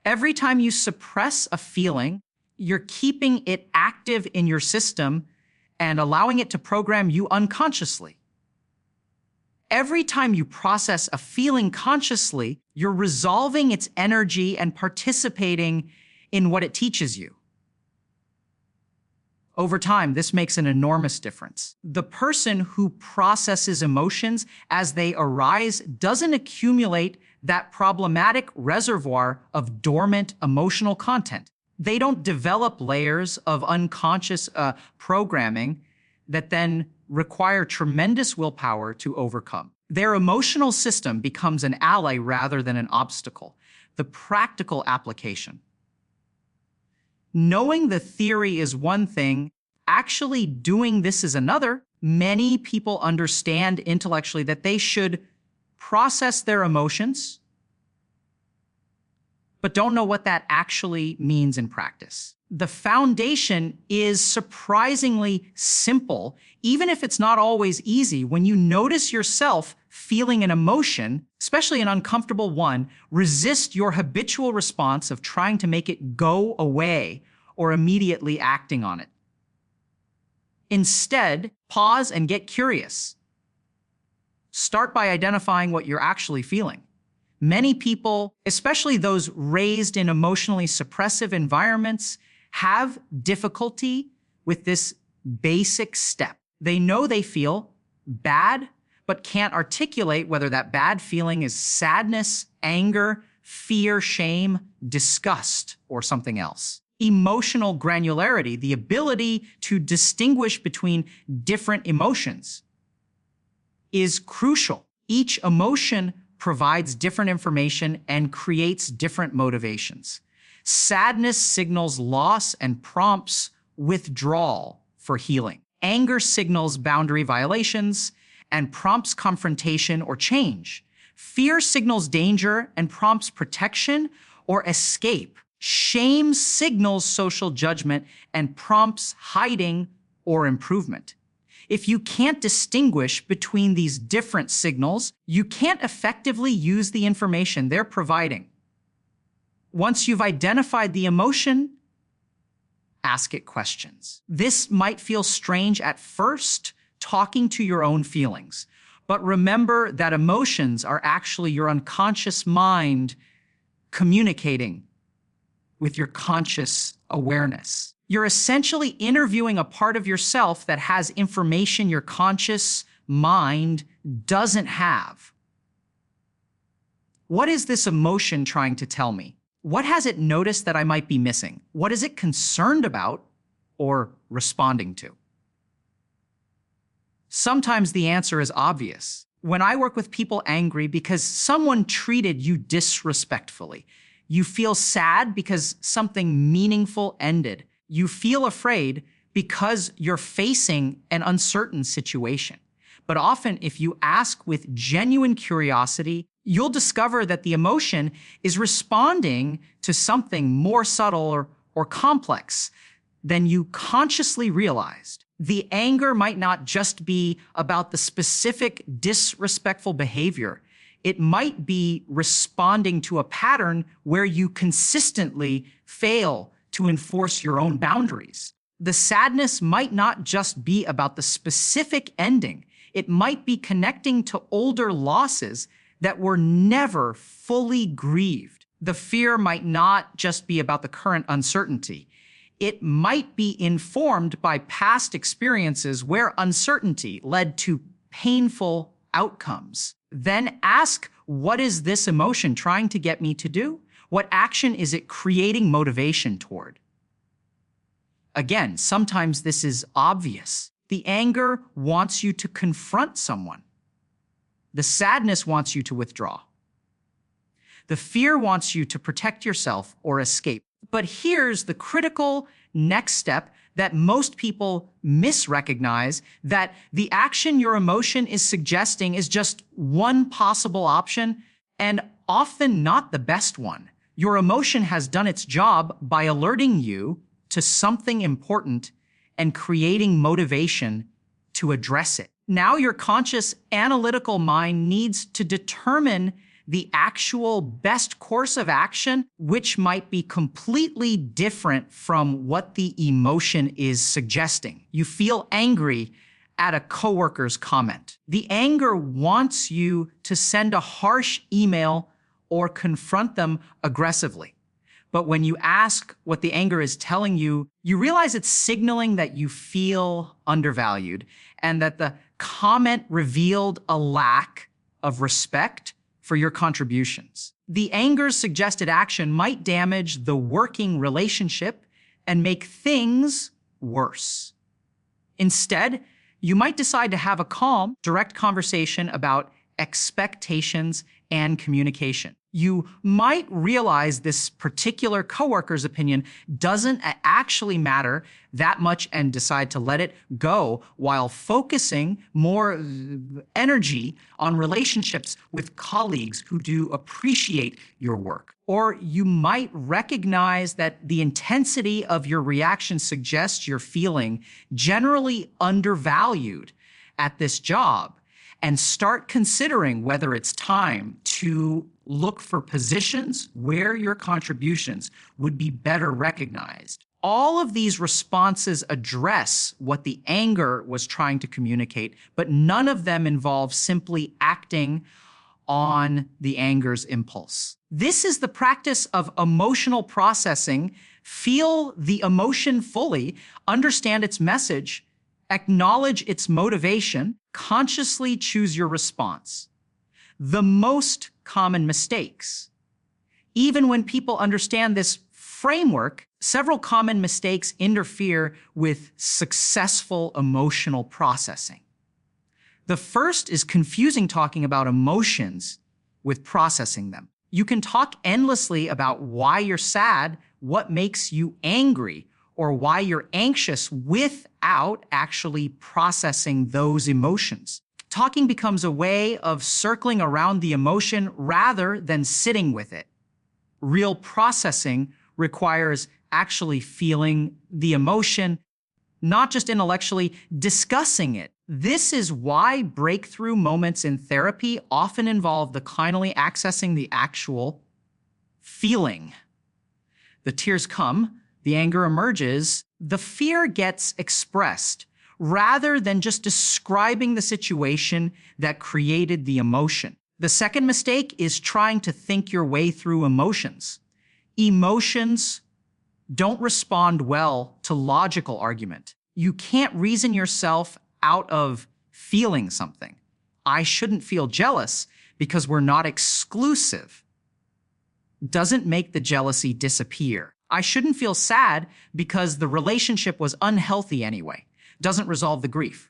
Every time you suppress a feeling, you're keeping it active in your system and allowing it to program you unconsciously. Every time you process a feeling consciously, you're resolving its energy and participating in what it teaches you. Over time, this makes an enormous difference. The person who processes emotions as they arise doesn't accumulate that problematic reservoir of dormant emotional content. They don't develop layers of unconscious programming that then require tremendous willpower to overcome. Their emotional system becomes an ally rather than an obstacle. The practical application. Knowing the theory is one thing, actually doing this is another. Many people understand intellectually that they should process their emotions, but don't know what that actually means in practice. The foundation is surprisingly simple, even if it's not always easy. When you notice yourself feeling an emotion, especially an uncomfortable one, resist your habitual response of trying to make it go away or immediately acting on it. Instead, pause and get curious. Start by identifying what you're actually feeling. Many people, especially those raised in emotionally suppressive environments, have difficulty with this basic step. They know they feel bad, but can't articulate whether that bad feeling is sadness, anger, fear, shame, disgust, or something else. Emotional granularity, the ability to distinguish between different emotions, is crucial. Each emotion provides different information and creates different motivations. Sadness signals loss and prompts withdrawal for healing. Anger signals boundary violations and prompts confrontation or change. Fear signals danger and prompts protection or escape. Shame signals social judgment and prompts hiding or improvement. If you can't distinguish between these different signals, you can't effectively use the information they're providing. Once you've identified the emotion, ask it questions. This might feel strange at first, talking to your own feelings, but remember that emotions are actually your unconscious mind communicating with your conscious awareness. You're essentially interviewing a part of yourself that has information your conscious mind doesn't have. What is this emotion trying to tell me? What has it noticed that I might be missing? What is it concerned about or responding to? Sometimes the answer is obvious. When I work with people angry because someone treated you disrespectfully, you feel sad because something meaningful ended. You feel afraid because you're facing an uncertain situation. But often, if you ask with genuine curiosity, you'll discover that the emotion is responding to something more subtle or complex than you consciously realized. The anger might not just be about the specific disrespectful behavior. It might be responding to a pattern where you consistently fail to enforce your own boundaries. The sadness might not just be about the specific ending. It might be connecting to older losses that were never fully grieved. The fear might not just be about the current uncertainty. It might be informed by past experiences where uncertainty led to painful outcomes. Then ask, what is this emotion trying to get me to do? What action is it creating motivation toward? Again, sometimes this is obvious. The anger wants you to confront someone. The sadness wants you to withdraw. The fear wants you to protect yourself or escape. But here's the critical next step that most people misrecognize, that the action your emotion is suggesting is just one possible option and often not the best one. Your emotion has done its job by alerting you to something important and creating motivation to address it. Now your conscious analytical mind needs to determine the actual best course of action, which might be completely different from what the emotion is suggesting. You feel angry at a coworker's comment. The anger wants you to send a harsh email or confront them aggressively. But when you ask what the anger is telling you, you realize it's signaling that you feel undervalued and that the comment revealed a lack of respect for your contributions. The anger's suggested action might damage the working relationship and make things worse. Instead, you might decide to have a calm, direct conversation about expectations and communication. You might realize this particular coworker's opinion doesn't actually matter that much and decide to let it go while focusing more energy on relationships with colleagues who do appreciate your work. Or you might recognize that the intensity of your reaction suggests you're feeling generally undervalued at this job, and start considering whether it's time to look for positions where your contributions would be better recognized. All of these responses address what the anger was trying to communicate, but none of them involve simply acting on the anger's impulse. This is the practice of emotional processing. Feel the emotion fully, understand its message, acknowledge its motivation, consciously choose your response. The most common mistakes. Even when people understand this framework, several common mistakes interfere with successful emotional processing. The first is confusing talking about emotions with processing them. You can talk endlessly about why you're sad, what makes you angry, or why you're anxious without actually processing those emotions. Talking becomes a way of circling around the emotion rather than sitting with it. Real processing requires actually feeling the emotion, not just intellectually discussing it. This is why breakthrough moments in therapy often involve the finally accessing the actual feeling. The tears come, the anger emerges, the fear gets expressed, rather than just describing the situation that created the emotion. The second mistake is trying to think your way through emotions. Emotions don't respond well to logical argument. You can't reason yourself out of feeling something. I shouldn't feel jealous because we're not exclusive. Doesn't make the jealousy disappear. I shouldn't feel sad because the relationship was unhealthy anyway. Doesn't resolve the grief.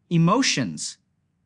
Emotions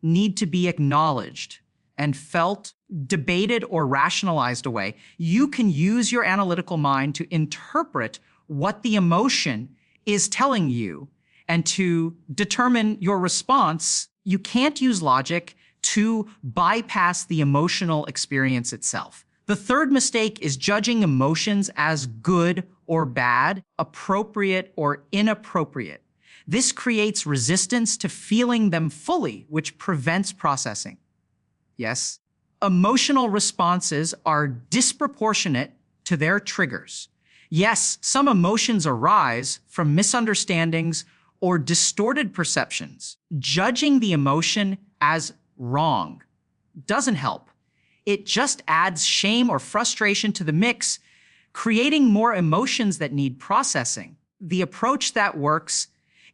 need to be acknowledged and felt, debated, or rationalized away. You can use your analytical mind to interpret what the emotion is telling you and to determine your response. You can't use logic to bypass the emotional experience itself. The third mistake is judging emotions as good or bad, appropriate or inappropriate. This creates resistance to feeling them fully, which prevents processing. Yes, emotional responses are disproportionate to their triggers. Yes, some emotions arise from misunderstandings or distorted perceptions. Judging the emotion as wrong doesn't help. It just adds shame or frustration to the mix, creating more emotions that need processing. The approach that works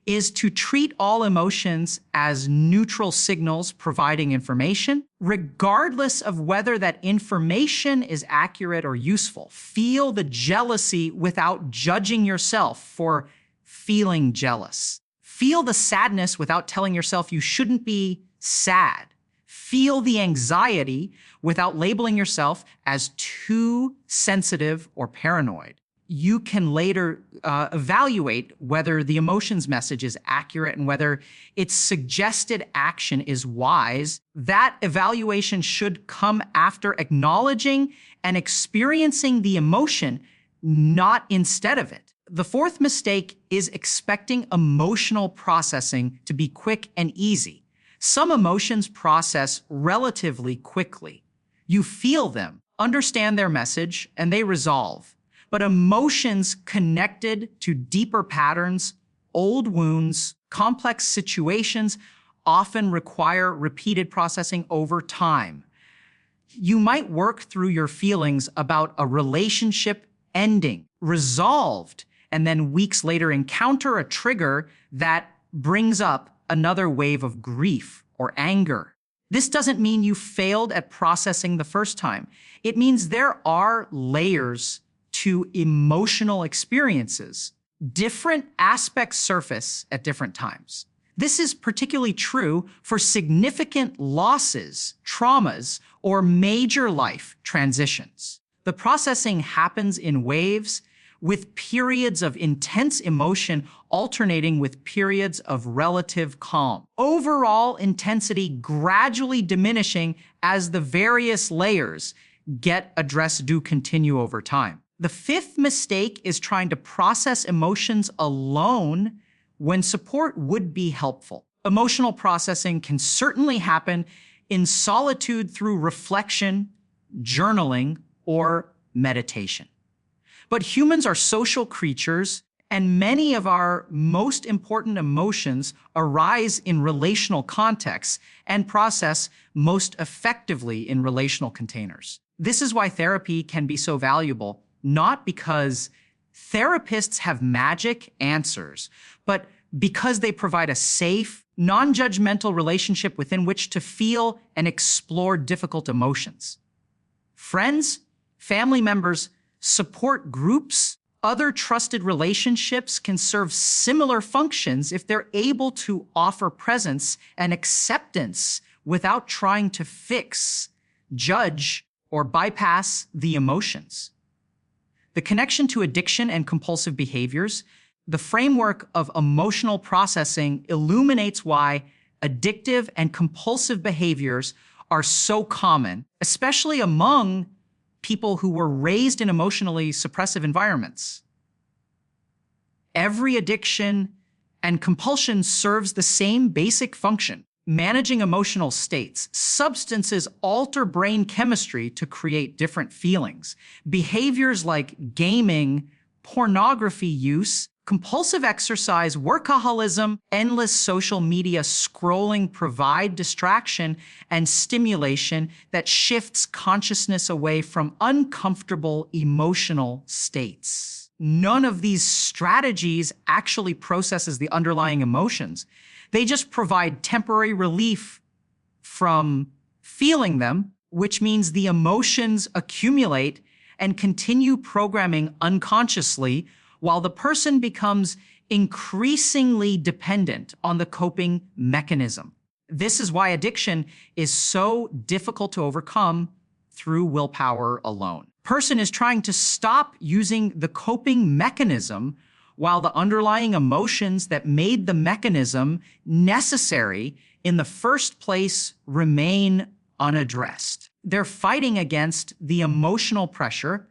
is to treat all emotions as neutral signals providing information, regardless of whether that information is accurate or useful. Feel the jealousy without judging yourself for feeling jealous. Feel the sadness without telling yourself you shouldn't be sad. Feel the anxiety without labeling yourself as too sensitive or paranoid. You can later evaluate whether the emotions message is accurate and whether its suggested action is wise. That evaluation should come after acknowledging and experiencing the emotion, not instead of it. The fourth mistake is expecting emotional processing to be quick and easy. Some emotions process relatively quickly. You feel them, understand their message, and they resolve. But emotions connected to deeper patterns, old wounds, complex situations often require repeated processing over time. You might work through your feelings about a relationship ending, resolved, and then weeks later encounter a trigger that brings up another wave of grief or anger. This doesn't mean you failed at processing the first time. It means there are layers to emotional experiences. Different aspects surface at different times. This is particularly true for significant losses, traumas, or major life transitions. The processing happens in waves, with periods of intense emotion alternating with periods of relative calm. Overall intensity gradually diminishing as the various layers get addressed do continue over time. The fifth mistake is trying to process emotions alone when support would be helpful. Emotional processing can certainly happen in solitude through reflection, journaling, or meditation. But humans are social creatures, and many of our most important emotions arise in relational contexts and process most effectively in relational containers. This is why therapy can be so valuable, not because therapists have magic answers, but because they provide a safe, non-judgmental relationship within which to feel and explore difficult emotions. Friends, family members, support groups, other trusted relationships can serve similar functions if they're able to offer presence and acceptance without trying to fix, judge, or bypass the emotions. The connection to addiction and compulsive behaviors, the framework of emotional processing illuminates why addictive and compulsive behaviors are so common, especially among people who were raised in emotionally suppressive environments. Every addiction and compulsion serves the same basic function: managing emotional states. Substances alter brain chemistry to create different feelings. Behaviors like gaming, pornography use, compulsive exercise, workaholism, endless social media scrolling provide distraction and stimulation that shifts consciousness away from uncomfortable emotional states. None of these strategies actually processes the underlying emotions. They just provide temporary relief from feeling them, which means the emotions accumulate and continue programming unconsciously while the person becomes increasingly dependent on the coping mechanism. This is why addiction is so difficult to overcome through willpower alone. Person is trying to stop using the coping mechanism while the underlying emotions that made the mechanism necessary in the first place remain unaddressed. They're fighting against the emotional pressure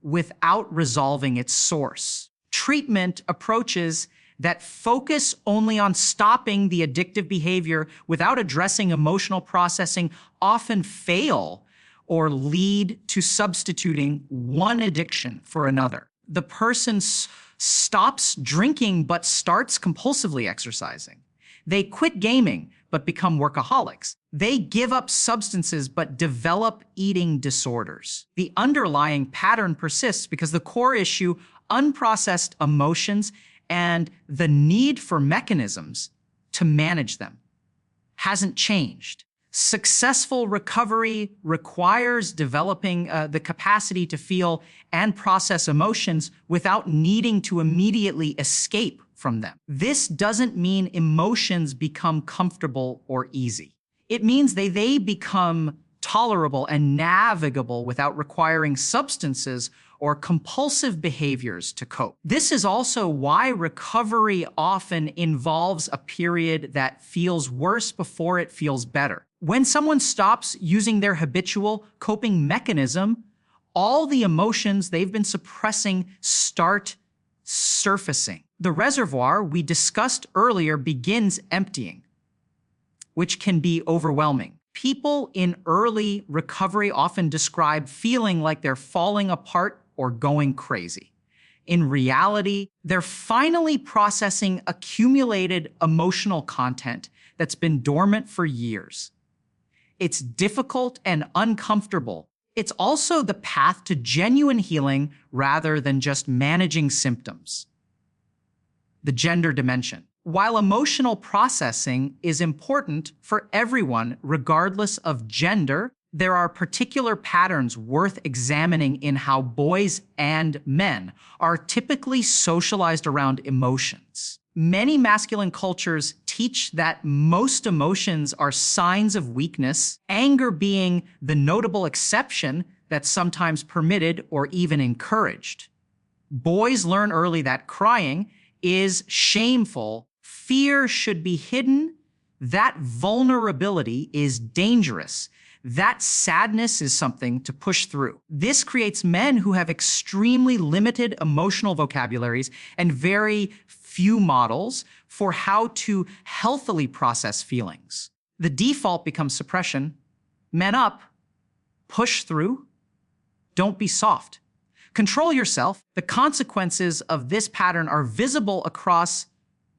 without resolving its source. Treatment approaches that focus only on stopping the addictive behavior without addressing emotional processing often fail or lead to substituting one addiction for another. The person stops drinking but starts compulsively exercising. They quit gaming but become workaholics. They give up substances but develop eating disorders. The underlying pattern persists because the core issue, unprocessed emotions, and the need for mechanisms to manage them, hasn't changed. Successful recovery requires developing the capacity to feel and process emotions without needing to immediately escape from them. This doesn't mean emotions become comfortable or easy. It means they become tolerable and navigable without requiring substances or compulsive behaviors to cope. This is also why recovery often involves a period that feels worse before it feels better. When someone stops using their habitual coping mechanism, all the emotions they've been suppressing start surfacing. The reservoir we discussed earlier begins emptying, which can be overwhelming. People in early recovery often describe feeling like they're falling apart or going crazy. In reality, they're finally processing accumulated emotional content that's been dormant for years. It's difficult and uncomfortable. It's also the path to genuine healing rather than just managing symptoms. The gender dimension. While emotional processing is important for everyone, regardless of gender, there are particular patterns worth examining in how boys and men are typically socialized around emotions. Many masculine cultures teach that most emotions are signs of weakness, anger being the notable exception that's sometimes permitted or even encouraged. Boys learn early that crying is shameful, fear should be hidden, that vulnerability is dangerous, that sadness is something to push through. This creates men who have extremely limited emotional vocabularies and very few models for how to healthily process feelings. The default becomes suppression. Men up, push through, don't be soft. Control yourself. The consequences of this pattern are visible across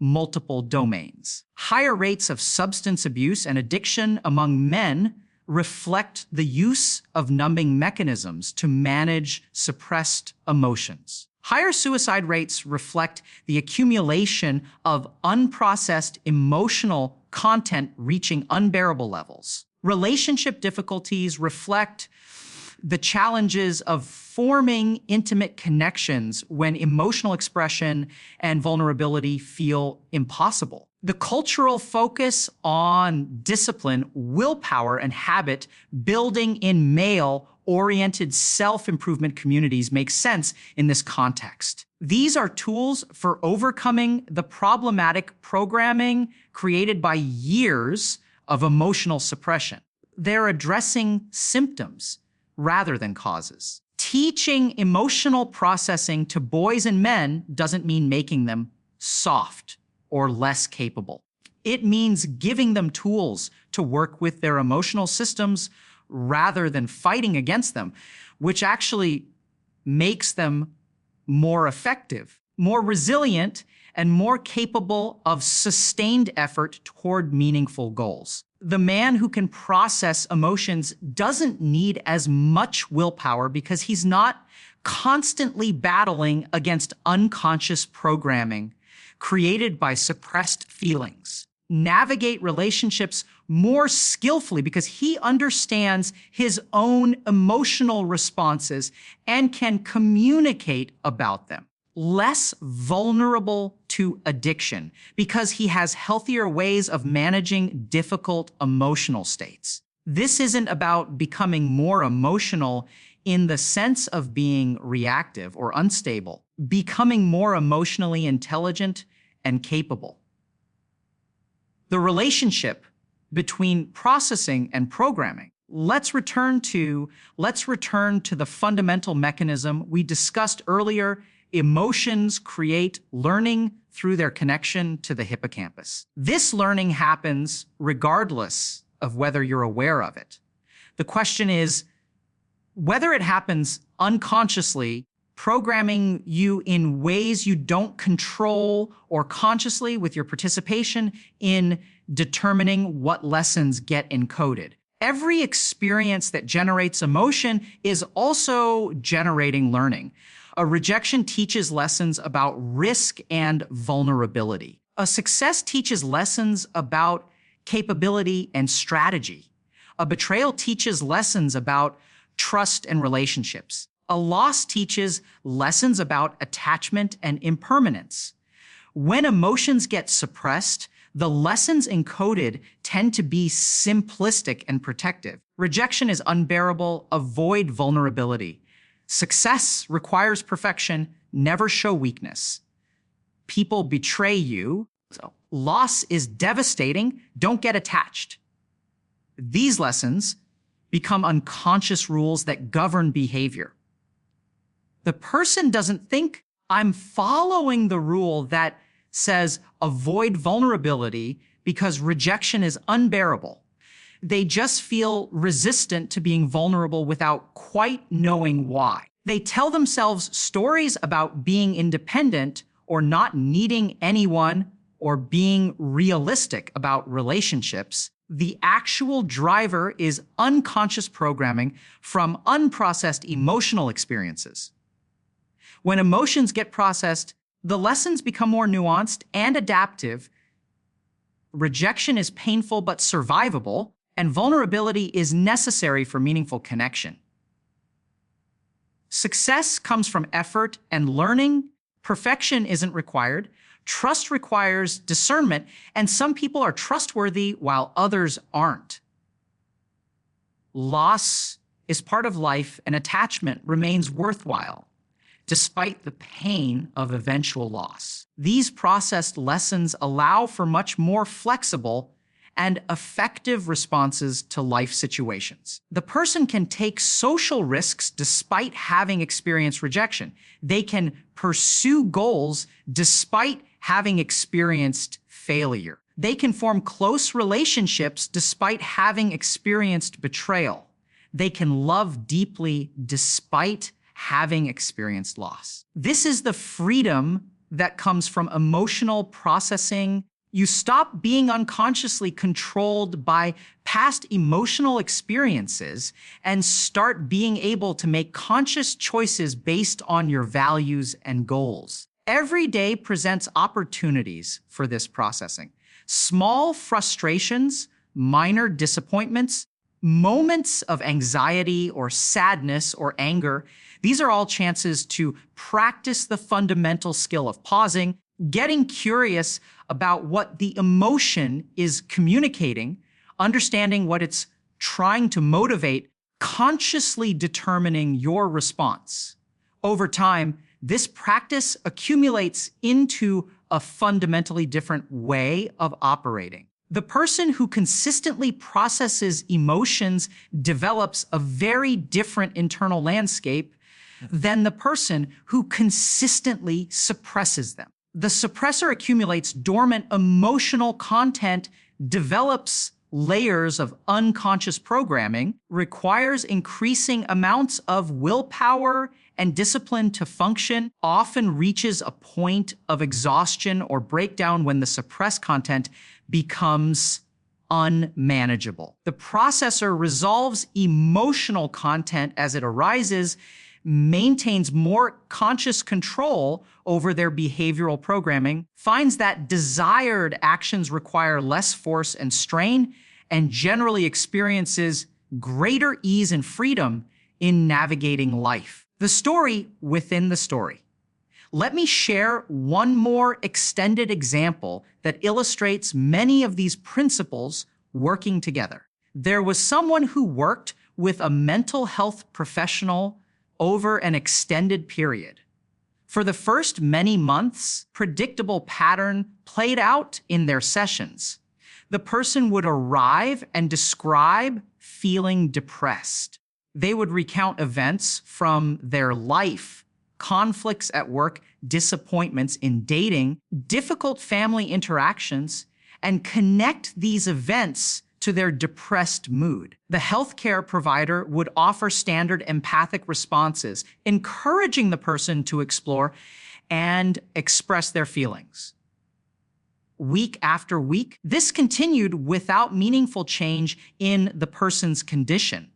multiple domains. Higher rates of substance abuse and addiction among men reflect the use of numbing mechanisms to manage suppressed emotions. Higher suicide rates reflect the accumulation of unprocessed emotional content reaching unbearable levels. Relationship difficulties reflect the challenges of forming intimate connections when emotional expression and vulnerability feel impossible. The cultural focus on discipline, willpower, and habit building in male-oriented self-improvement communities makes sense in this context. These are tools for overcoming the problematic programming created by years of emotional suppression. They're addressing symptoms rather than causes. Teaching emotional processing to boys and men doesn't mean making them soft or less capable. It means giving them tools to work with their emotional systems rather than fighting against them, which actually makes them more effective, more resilient, and more capable of sustained effort toward meaningful goals. The man who can process emotions doesn't need as much willpower because he's not constantly battling against unconscious programming created by suppressed feelings. Navigate relationships more skillfully because he understands his own emotional responses and can communicate about them. Less vulnerable to addiction because he has healthier ways of managing difficult emotional states. This isn't about becoming more emotional in the sense of being reactive or unstable, becoming more emotionally intelligent and capable. The relationship between processing and programming. Let's return to the fundamental mechanism we discussed earlier. Emotions create learning through their connection to the hippocampus. This learning happens regardless of whether you're aware of it. The question is whether it happens unconsciously, programming you in ways you don't control, or consciously with your participation in determining what lessons get encoded. Every experience that generates emotion is also generating learning. A rejection teaches lessons about risk and vulnerability. A success teaches lessons about capability and strategy. A betrayal teaches lessons about trust and relationships. A loss teaches lessons about attachment and impermanence. When emotions get suppressed, the lessons encoded tend to be simplistic and protective. Rejection is unbearable. Avoid vulnerability. Success requires perfection. Never show weakness. People betray you. So, loss is devastating. Don't get attached. These lessons become unconscious rules that govern behavior. The person doesn't think I'm following the rule that says avoid vulnerability because rejection is unbearable. They just feel resistant to being vulnerable without quite knowing why. They tell themselves stories about being independent or not needing anyone or being realistic about relationships. The actual driver is unconscious programming from unprocessed emotional experiences. When emotions get processed, the lessons become more nuanced and adaptive. Rejection is painful but survivable, and vulnerability is necessary for meaningful connection. Success comes from effort and learning. Perfection isn't required. Trust requires discernment, and some people are trustworthy while others aren't. Loss is part of life, and attachment remains worthwhile, despite the pain of eventual loss. These processed lessons allow for much more flexible and effective responses to life situations. The person can take social risks despite having experienced rejection. They can pursue goals despite having experienced failure. They can form close relationships despite having experienced betrayal. They can love deeply despite having experienced loss. This is the freedom that comes from emotional processing. You stop being unconsciously controlled by past emotional experiences and start being able to make conscious choices based on your values and goals. Every day presents opportunities for this processing. Small frustrations, minor disappointments, moments of anxiety or sadness or anger, these are all chances to practice the fundamental skill of pausing, getting curious about what the emotion is communicating, understanding what it's trying to motivate, consciously determining your response. Over time, this practice accumulates into a fundamentally different way of operating. The person who consistently processes emotions develops a very different internal landscape than the person who consistently suppresses them. The suppressor accumulates dormant emotional content, develops layers of unconscious programming, requires increasing amounts of willpower and discipline to function, often reaches a point of exhaustion or breakdown when the suppressed content becomes unmanageable. The processor resolves emotional content as it arises, maintains more conscious control over their behavioral programming, finds that desired actions require less force and strain, and generally experiences greater ease and freedom in navigating life. The story within the story. Let me share one more extended example that illustrates many of these principles working together. There was someone who worked with a mental health professional over an extended period. For the first many months, predictable pattern played out in their sessions. The person would arrive and describe feeling depressed. They would recount events from their life, conflicts at work, disappointments in dating, difficult family interactions, and connect these events to their depressed mood. The healthcare provider would offer standard empathic responses, encouraging the person to explore and express their feelings. Week after week, this continued without meaningful change in the person's condition.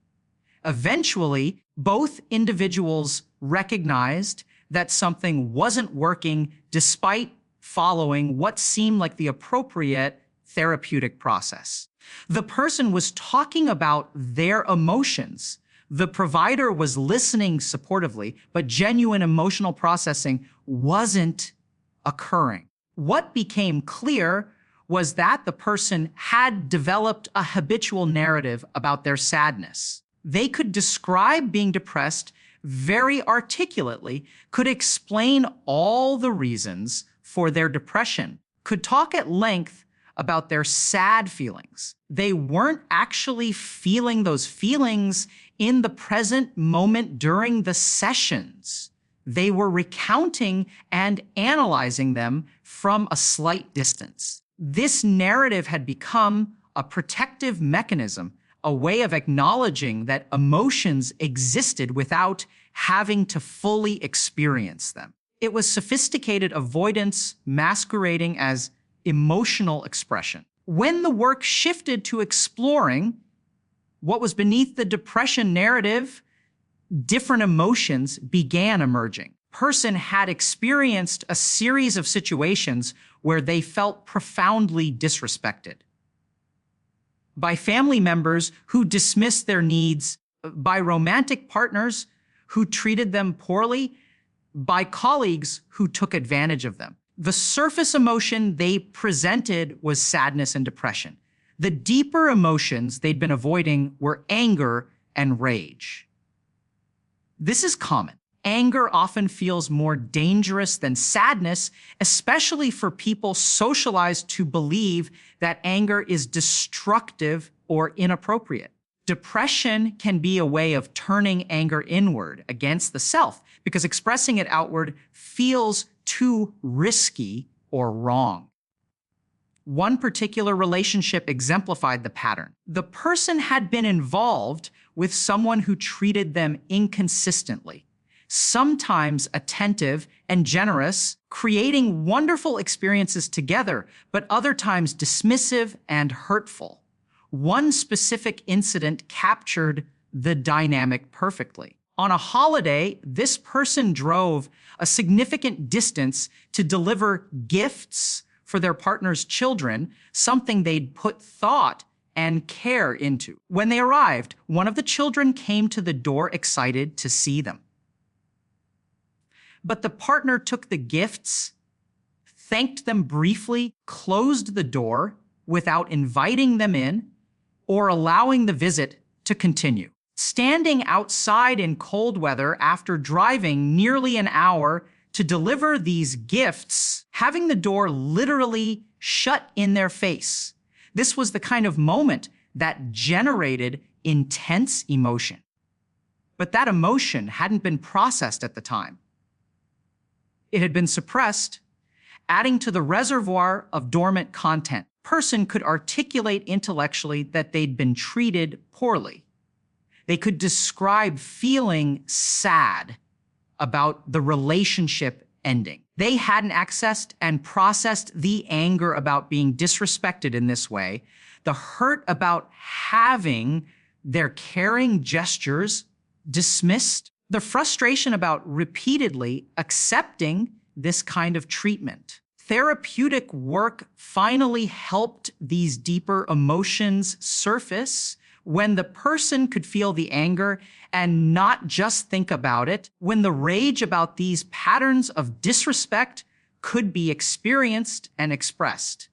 Eventually, both individuals recognized that something wasn't working despite following what seemed like the appropriate therapeutic process. The person was talking about their emotions. The provider was listening supportively, but genuine emotional processing wasn't occurring. What became clear was that the person had developed a habitual narrative about their sadness. They could describe being depressed very articulately, could explain all the reasons for their depression, could talk at length about their sad feelings. They weren't actually feeling those feelings in the present moment during the sessions. they were recounting and analyzing them from a slight distance. This narrative had become a protective mechanism, a way of acknowledging that emotions existed without having to fully experience them. It was sophisticated avoidance masquerading as emotional expression. When the work shifted to exploring what was beneath the depression narrative, different emotions began emerging. Person had experienced a series of situations where they felt profoundly disrespected by family members who dismissed their needs, by romantic partners who treated them poorly, by colleagues who took advantage of them. The surface emotion they presented was sadness and depression. The deeper emotions they'd been avoiding were anger and rage. This is common. Anger often feels more dangerous than sadness, especially for people socialized to believe that anger is destructive or inappropriate. Depression can be a way of turning anger inward against the self because expressing it outward feels too risky or wrong. One particular relationship exemplified the pattern. The person had been involved with someone who treated them inconsistently, sometimes attentive and generous, creating wonderful experiences together, but other times dismissive and hurtful. One specific incident captured the dynamic perfectly. On a holiday, this person drove a significant distance to deliver gifts for their partner's children, something they'd put thought and care into. When they arrived, one of the children came to the door excited to see them. But the partner took the gifts, thanked them briefly, closed the door without inviting them in or allowing the visit to continue. Standing outside in cold weather after driving nearly an hour to deliver these gifts, having the door literally shut in their face. This was the kind of moment that generated intense emotion. But that emotion hadn't been processed at the time. It had been suppressed, adding to the reservoir of dormant content. Person could articulate intellectually that they'd been treated poorly. They could describe feeling sad about the relationship ending. They hadn't accessed and processed the anger about being disrespected in this way, the hurt about having their caring gestures dismissed, the frustration about repeatedly accepting this kind of treatment. Therapeutic work finally helped these deeper emotions surface when the person could feel the anger and not just think about it, when the rage about these patterns of disrespect could be experienced and expressed.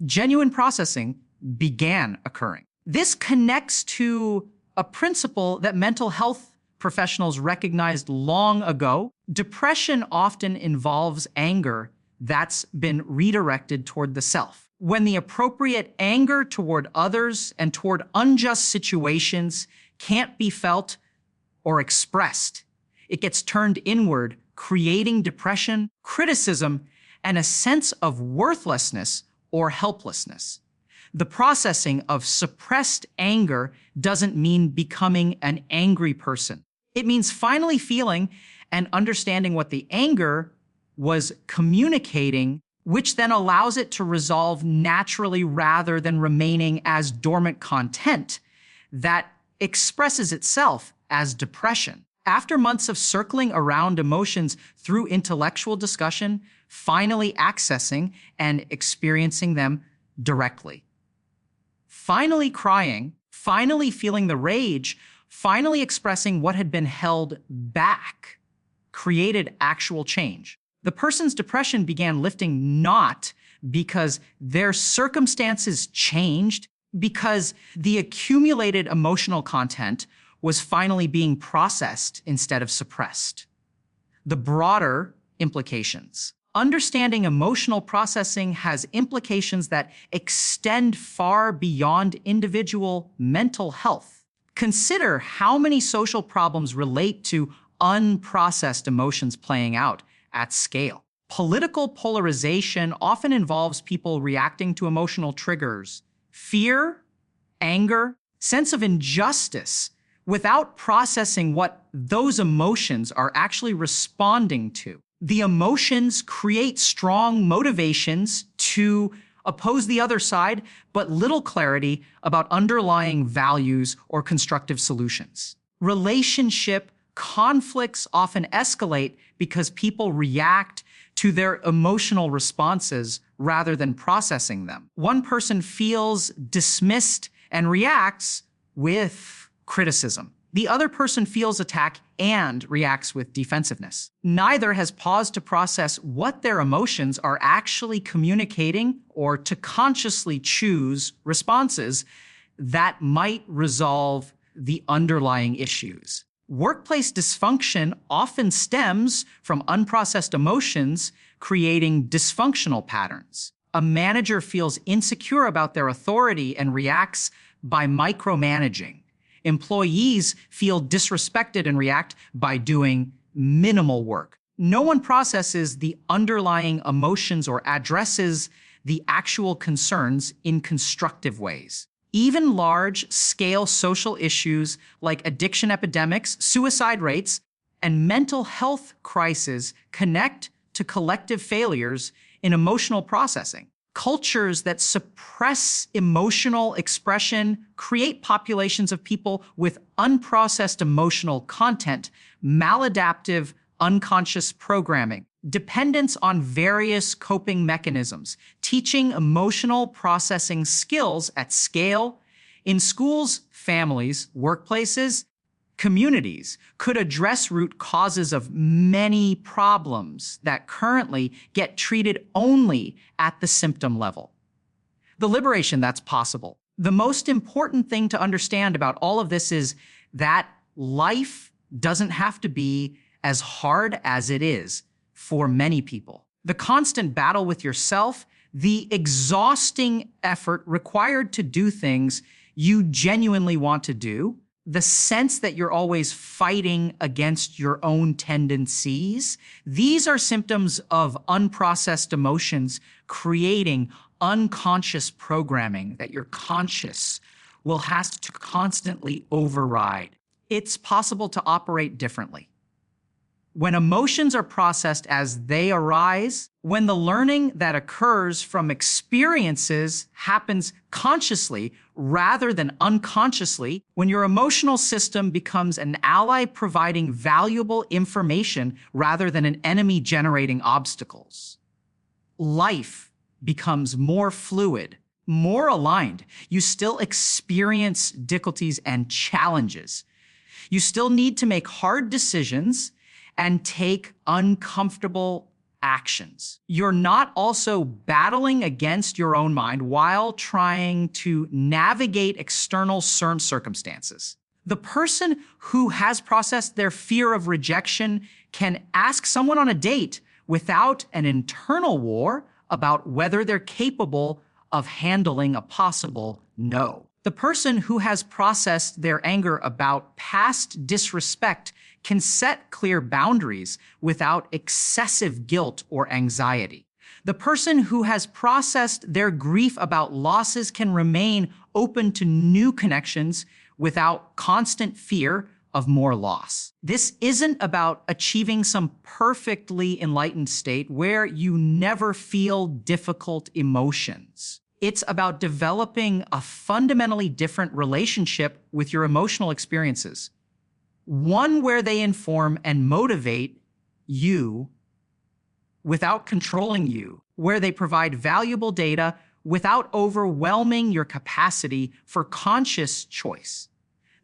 Genuine processing began occurring. This connects to a principle that mental health professionals recognized long ago. Depression often involves anger that's been redirected toward the self. When the appropriate anger toward others and toward unjust situations can't be felt or expressed, it gets turned inward, creating depression, criticism, and a sense of worthlessness or helplessness. The processing of suppressed anger doesn't mean becoming an angry person. It means finally feeling and understanding what the anger was communicating, which then allows it to resolve naturally rather than remaining as dormant content that expresses itself as depression. After months of circling around emotions through intellectual discussion, finally accessing and experiencing them directly. Finally crying, finally feeling the rage, finally expressing what had been held back, created actual change. The person's depression began lifting not because their circumstances changed, because the accumulated emotional content was finally being processed instead of suppressed. The broader implications. Understanding emotional processing has implications that extend far beyond individual mental health. Consider how many social problems relate to unprocessed emotions playing out at scale. Political polarization often involves people reacting to emotional triggers, fear, anger, sense of injustice, without processing what those emotions are actually responding to. The emotions create strong motivations to oppose the other side, but little clarity about underlying values or constructive solutions. Relationship conflicts often escalate because people react to their emotional responses rather than processing them. One person feels dismissed and reacts with criticism. The other person feels attacked and reacts with defensiveness. Neither has paused to process what their emotions are actually communicating or to consciously choose responses that might resolve the underlying issues. Workplace dysfunction often stems from unprocessed emotions, creating dysfunctional patterns. A manager feels insecure about their authority and reacts by micromanaging. Employees feel disrespected and react by doing minimal work. No one processes the underlying emotions or addresses the actual concerns in constructive ways. Even large-scale social issues like addiction epidemics, suicide rates, and mental health crises connect to collective failures in emotional processing. Cultures that suppress emotional expression create populations of people with unprocessed emotional content, maladaptive unconscious programming, dependence on various coping mechanisms, teaching emotional processing skills at scale in schools, families, workplaces, communities could address root causes of many problems that currently get treated only at the symptom level. The liberation that's possible. The most important thing to understand about all of this is that life doesn't have to be as hard as it is for many people. The constant battle with yourself, the exhausting effort required to do things you genuinely want to do, the sense that you're always fighting against your own tendencies, these are symptoms of unprocessed emotions creating unconscious programming that your conscious will have to constantly override. It's possible to operate differently. When emotions are processed as they arise, when the learning that occurs from experiences happens consciously rather than unconsciously, when your emotional system becomes an ally providing valuable information rather than an enemy generating obstacles, life becomes more fluid, more aligned. You still experience difficulties and challenges. You still need to make hard decisions and take uncomfortable actions. You're not also battling against your own mind while trying to navigate external circumstances. The person who has processed their fear of rejection can ask someone on a date without an internal war about whether they're capable of handling a possible no. The person who has processed their anger about past disrespect can set clear boundaries without excessive guilt or anxiety. The person who has processed their grief about losses can remain open to new connections without constant fear of more loss. This isn't about achieving some perfectly enlightened state where you never feel difficult emotions. It's about developing a fundamentally different relationship with your emotional experiences. One where they inform and motivate you without controlling you, where they provide valuable data without overwhelming your capacity for conscious choice.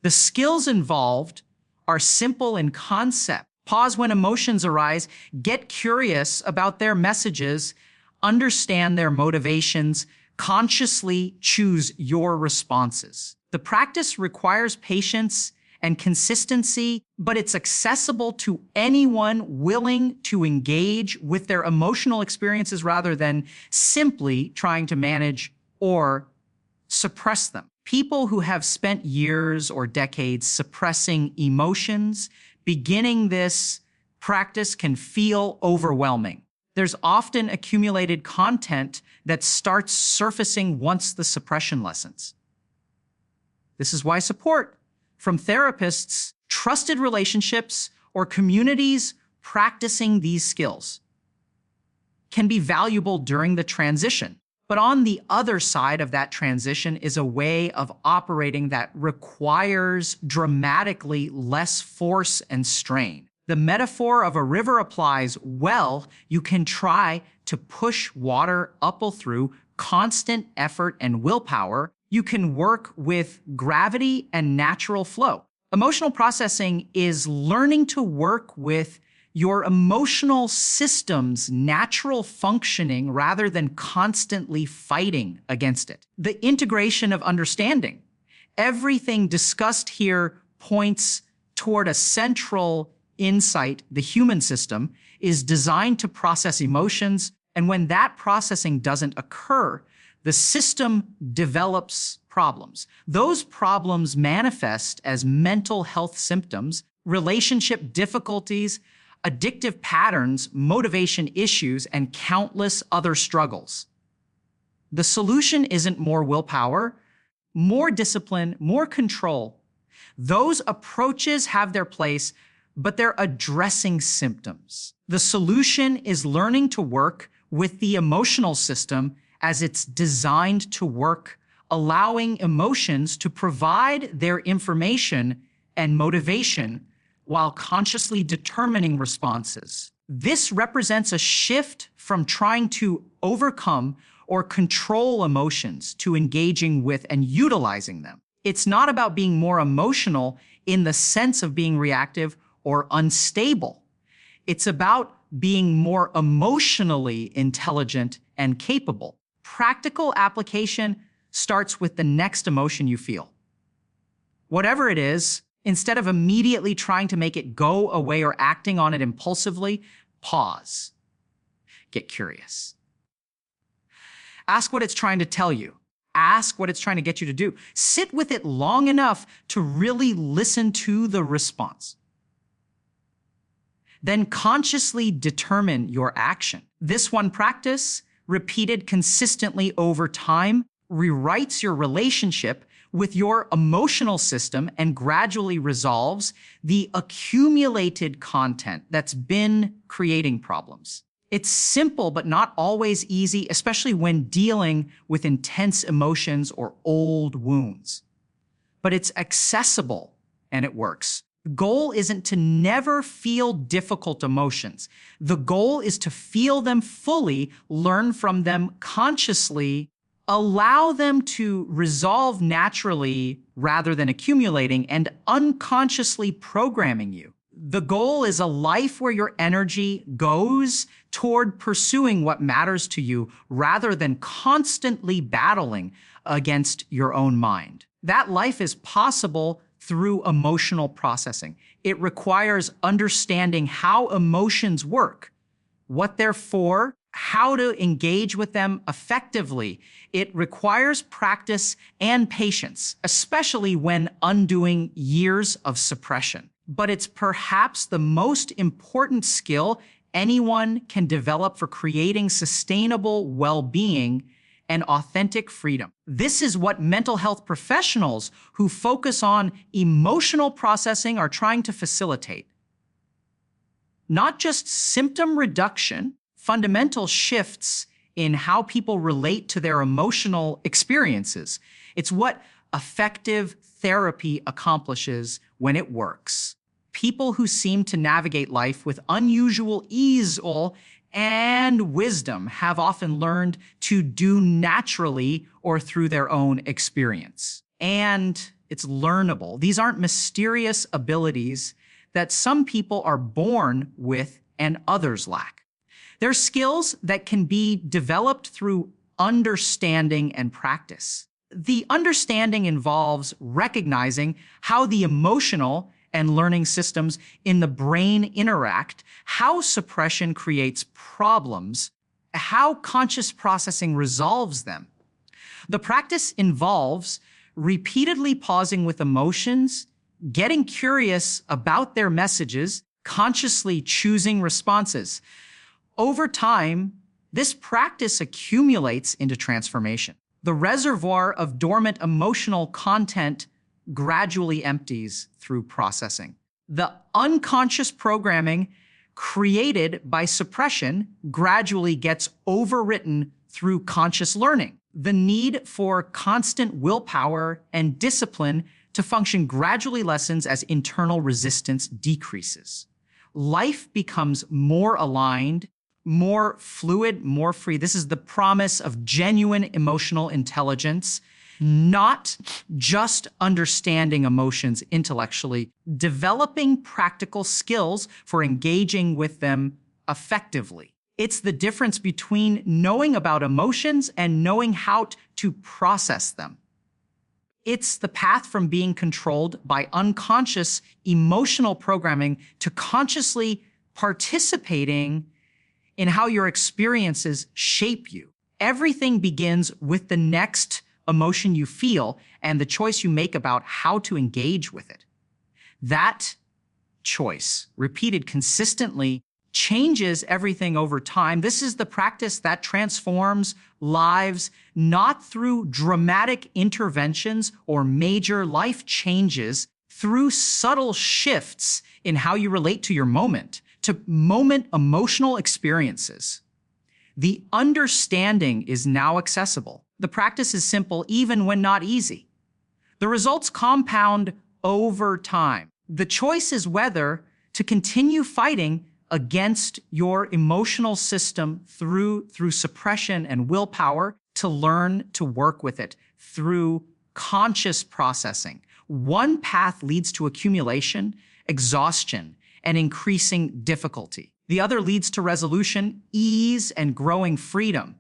The skills involved are simple in concept. Pause when emotions arise, get curious about their messages, understand their motivations, consciously choose your responses. The practice requires patience and consistency, but it's accessible to anyone willing to engage with their emotional experiences rather than simply trying to manage or suppress them. People who have spent years or decades suppressing emotions Beginning this practice can feel overwhelming. There's often accumulated content that starts surfacing once the suppression lessons. This is why support from therapists, trusted relationships, or communities practicing these skills can be valuable during the transition. But on the other side of that transition is a way of operating that requires dramatically less force and strain. The metaphor of a river applies well. You can try to push water up or through constant effort and willpower. You can work with gravity and natural flow. Emotional processing is learning to work with your emotional system's natural functioning rather than constantly fighting against it. The integration of understanding. Everything discussed here points toward a central insight. The human system is designed to process emotions, and when that processing doesn't occur, the system develops problems. Those problems manifest as mental health symptoms, relationship difficulties, addictive patterns, motivation issues, and countless other struggles. The solution isn't more willpower, more discipline, more control. Those approaches have their place, but they're addressing symptoms. The solution is learning to work with the emotional system as it's designed to work, allowing emotions to provide their information and motivation while consciously determining responses. This represents a shift from trying to overcome or control emotions to engaging with and utilizing them. It's not about being more emotional in the sense of being reactive or unstable. It's about being more emotionally intelligent and capable. Practical application starts with the next emotion you feel. Whatever it is, instead of immediately trying to make it go away or acting on it impulsively, pause. Get curious. Ask what it's trying to tell you. Ask what it's trying to get you to do. Sit with it long enough to really listen to the response. Then consciously determine your action. This one practice, repeated consistently over time, rewrites your relationship with your emotional system and gradually resolves the accumulated content that's been creating problems. It's simple, but not always easy, especially when dealing with intense emotions or old wounds. But it's accessible and it works. The goal isn't to never feel difficult emotions. The goal is to feel them fully, learn from them consciously, allow them to resolve naturally rather than accumulating and unconsciously programming you. The goal is a life where your energy goes toward pursuing what matters to you rather than constantly battling against your own mind. That life is possible through emotional processing. It requires understanding how emotions work, what they're for, how to engage with them effectively. It requires practice and patience, especially when undoing years of suppression. But it's perhaps the most important skill anyone can develop for creating sustainable well-being and authentic freedom. This is what mental health professionals who focus on emotional processing are trying to facilitate. Not just symptom reduction, fundamental shifts in how people relate to their emotional experiences. It's what effective therapy accomplishes when it works. People who seem to navigate life with unusual ease and wisdom have often learned to do naturally or through their own experience. And it's learnable. These aren't mysterious abilities that some people are born with and others lack. They're skills that can be developed through understanding and practice. The understanding involves recognizing how the emotional and learning systems in the brain interact, how suppression creates problems, how conscious processing resolves them. The practice involves repeatedly pausing with emotions getting curious about their messages, consciously choosing responses. Over time, this practice accumulates into transformation. The reservoir of dormant emotional content gradually empties through processing. The unconscious programming created by suppression gradually gets overwritten through conscious learning. The need for constant willpower and discipline to function gradually lessens as internal resistance decreases. Life becomes more aligned, more fluid, more free. This is the promise of genuine emotional intelligence, not just understanding emotions intellectually, developing practical skills for engaging with them effectively. It's the difference between knowing about emotions and knowing how to process them. It's the path from being controlled by unconscious emotional programming to consciously participating in how your experiences shape you. Everything begins with the next emotion you feel and the choice you make about how to engage with it. That choice, repeated consistently, changes everything over time. This is the practice that transforms lives, not through dramatic interventions or major life changes, through subtle shifts in how you relate to your moment, to moment emotional experiences. The understanding is now accessible. The practice is simple even when not easy. The results compound over time. The choice is whether to continue fighting against your emotional system through suppression and willpower, to learn to work with it through conscious processing. One path leads to accumulation, exhaustion, and increasing difficulty. The other leads to resolution, ease, and growing freedom.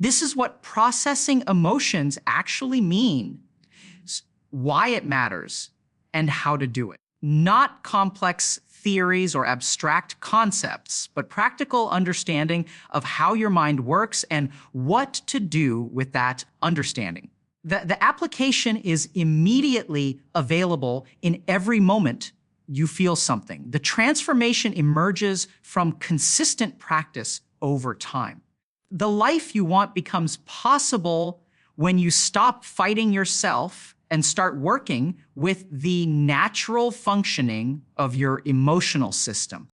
This is what processing emotions actually means, why it matters, and how to do it. Not complex theories or abstract concepts, but practical understanding of how your mind works and what to do with that understanding. The application is immediately available in every moment you feel something. The transformation emerges from consistent practice over time. The life you want becomes possible when you stop fighting yourself and start working with the natural functioning of your emotional system.